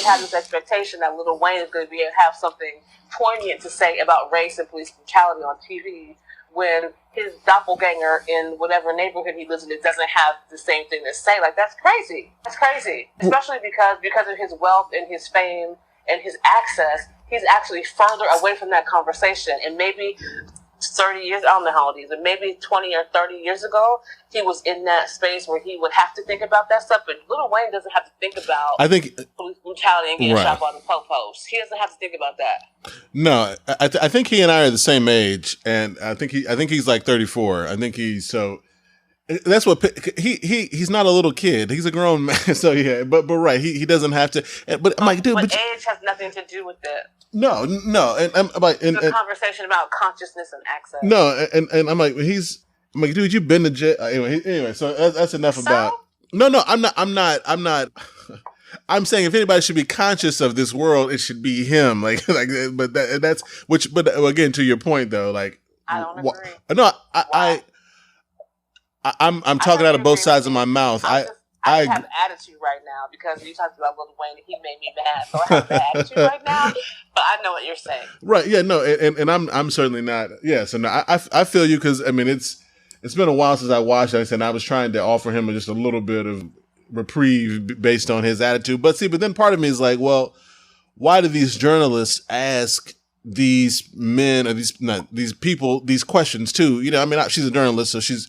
have this expectation that Lil Wayne is going to be able to have something poignant to say about race and police brutality on TV, when his doppelganger in whatever neighborhood he lives in doesn't have the same thing to say? That's crazy. That's crazy. Especially because of his wealth and his fame and his access, he's actually further away from that conversation. And maybe 30 years, I don't know how old he is, but maybe 20 or 30 years ago, he was in that space where he would have to think about that stuff. But Lil Wayne doesn't have to think about police brutality and getting shot by the po-pos. He doesn't have to think about that. No, I think he and I are the same age, and I think he's like 34. I think that's what he's not a little kid. He's a grown man. So yeah, but right, he doesn't have to. But I'm like, dude, but age has nothing to do with it. No, and I'm like, it's a conversation about consciousness and access. No, and I'm like, I'm like, dude, you've been to jail anyway. So that's enough about. No, I'm not. I'm saying if anybody should be conscious of this world, it should be him. But again, to your point though, I don't agree. No, I'm talking out of both sides of my mouth. I have attitude right now because you talked about Lil Wayne and he made me mad, so I have the attitude right now. But I know what you're saying. Right? Yeah. No. And I'm certainly not. Yeah. So no, I feel you, because I mean it's been a while since I watched it, and I was trying to offer him just a little bit of reprieve based on his attitude. But then part of me is like, well, why do these journalists ask these men or these people these questions too? I mean, she's a journalist, so she's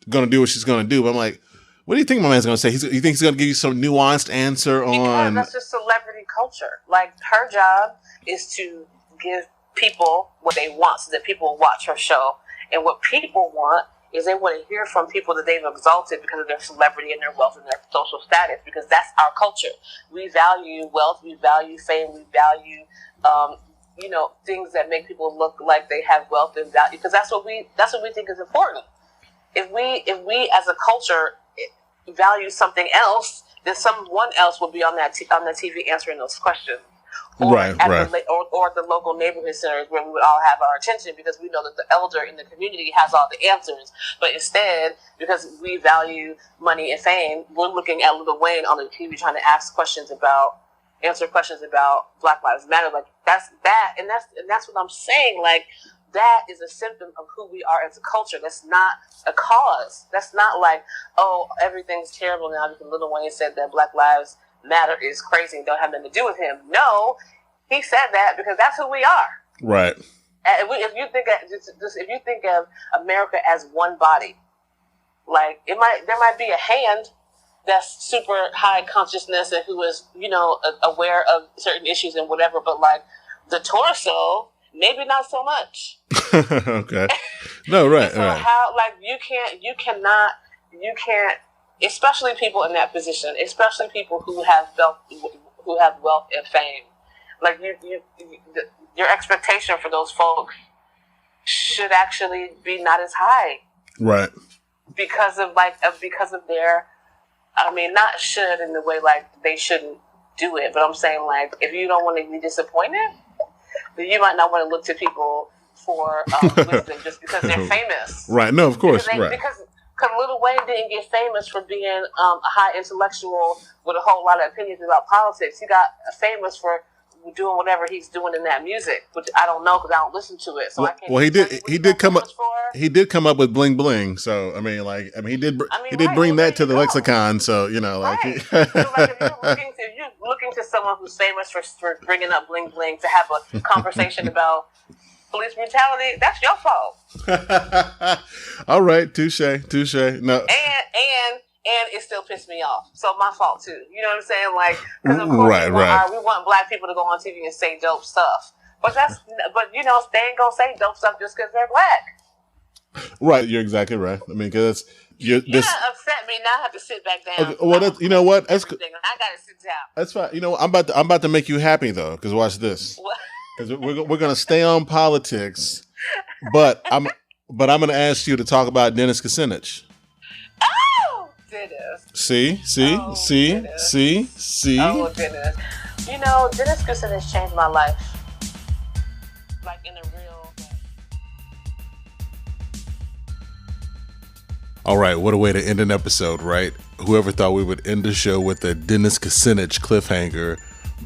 going to do what she's going to do. But I'm like, what do you think my man's going to say? You think he's going to give you some nuanced answer on? Because that's just celebrity culture. Her job is to give people what they want so that people will watch her show. And what people want is they want to hear from people that they've exalted because of their celebrity and their wealth and their social status, because that's our culture. We value wealth, we value fame, we value things that make people look like they have wealth and value, because that's what we think is important. If we as a culture value something else, then someone else will be on the TV answering those questions. Or at the local neighborhood centers where we would all have our attention, because we know that the elder in the community has all the answers. But instead, because we value money and fame, we're looking at Lil Wayne on the TV trying to answer questions about Black Lives Matter. That's what I'm saying. That is a symptom of who we are as a culture. That's not a cause. That's not everything's terrible now because Lil Wayne said that Black Lives Matter is crazy and don't have nothing to do with him. No, he said that because that's who we are. Right. And if you think of America as one body, there might be a hand that's super high consciousness and who is aware of certain issues and whatever, but the torso, maybe not so much. Okay. No, right. So right. how you can't, especially people in that position, especially people who have wealth and fame. Your expectation for those folks should actually be not as high. Right. Because of their, not should in the way they shouldn't do it, but I'm saying if you don't want to be disappointed, then you might not want to look to people for wisdom just because they're famous. Right. No, of course. Because Lil Wayne didn't get famous for being a high intellectual with a whole lot of opinions about politics. He got famous for doing whatever he's doing in that music, which I don't know because I don't listen to it. So I can't. Well, he did come up. He did come up with bling bling. So he did bring that to the lexicon. So Right. So if you're looking to someone who's famous for bringing up bling bling to have a conversation about police brutality, that's your fault. All right, touche. No, and it still pissed me off. So my fault too. You know what I'm saying? Like, because of course we want black people to go on TV and say dope stuff. But you know, they ain't gonna say dope stuff just because they're black. Right, you're exactly right. I mean, because you're gonna upset me. Now I have to sit back down. Okay, well, you know what? That's I gotta sit down. That's fine. You know, I'm about to make you happy though, because watch this. Because we're gonna stay on politics, but I'm gonna ask you to talk about Dennis Kucinich. Oh, Dennis. See. Oh, Dennis. You know, Dennis Kucinich changed my life. Like in a real way. All right, what a way to end an episode, right? Whoever thought we would end the show with a Dennis Kucinich cliffhanger,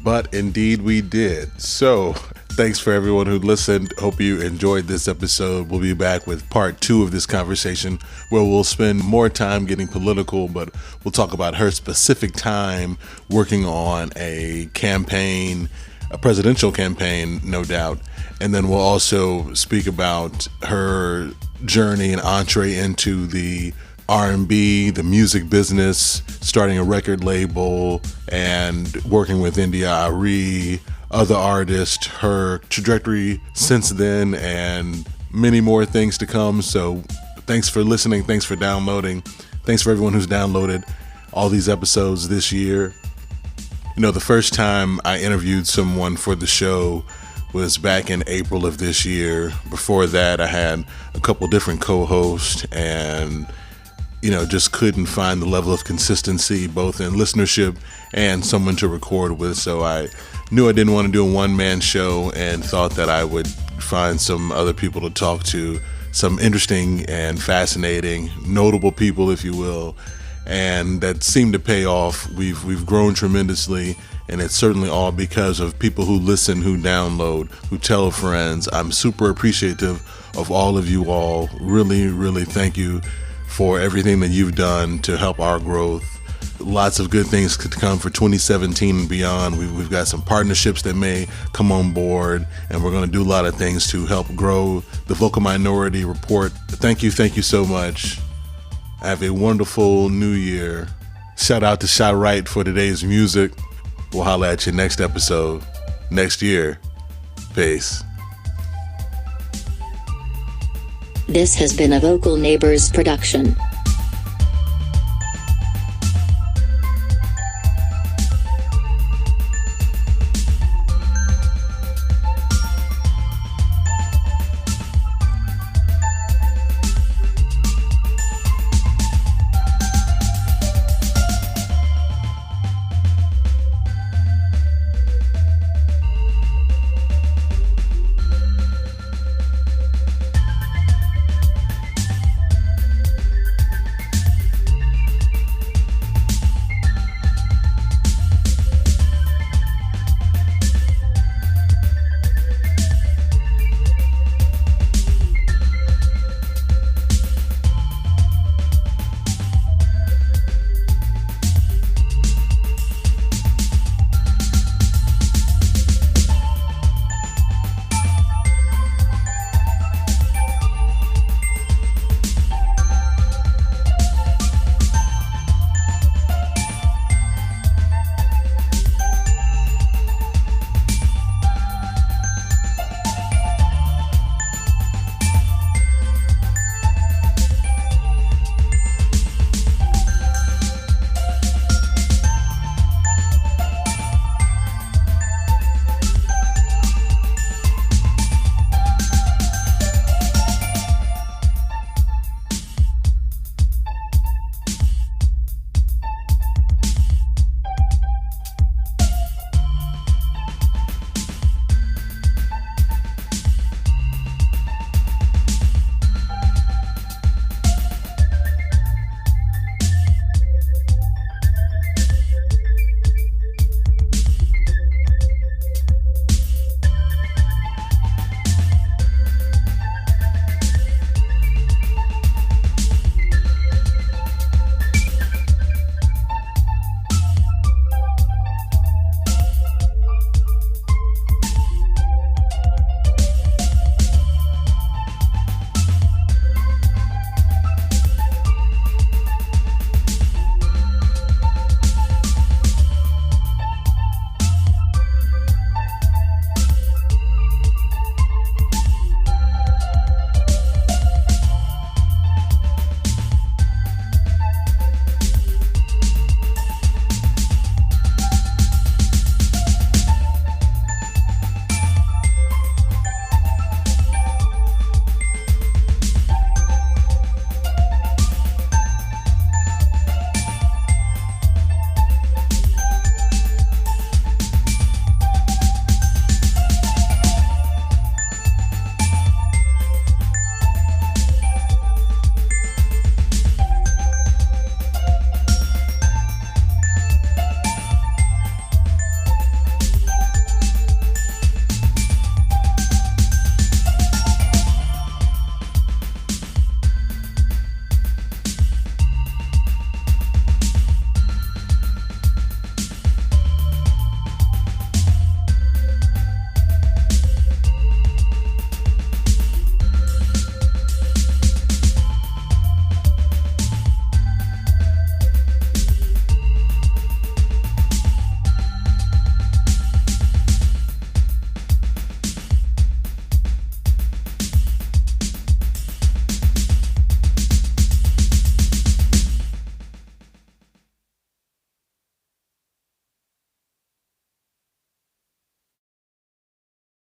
but indeed we did. So, thanks for everyone who listened. Hope you enjoyed this episode. We'll be back with part 2 of this conversation where we'll spend more time getting political, but we'll talk about her specific time working on a campaign, a presidential campaign, no doubt. And then we'll also speak about her journey and entree into the R&B, the music business, starting a record label and working with India.Arie, other artists, her trajectory since then, and many more things to come. So thanks for listening. Thanks for downloading. Thanks for everyone who's downloaded all these episodes this year. You know, the first time I interviewed someone for the show was back in April of this year. Before that, I had a couple different co-hosts and, you know, just couldn't find the level of consistency both in listenership and someone to record with. So I knew I didn't want to do a one-man show and thought that I would find some other people to talk to, some interesting and fascinating, notable people, if you will. And that seemed to pay off. We've grown tremendously, and it's certainly all because of people who listen, who download, who tell friends. I'm super appreciative of all of you all. Really, really thank you for everything that you've done to help our growth. Lots of good things could come for 2017 and beyond. We've got some partnerships that may come on board, and we're going to do a lot of things to help grow the Vocal Minority Report. Thank you so much. Have a wonderful new year. Shout out to Shy Wright for today's music. We'll holla at you next episode, next year. Peace. This has been a Vocal Neighbors production.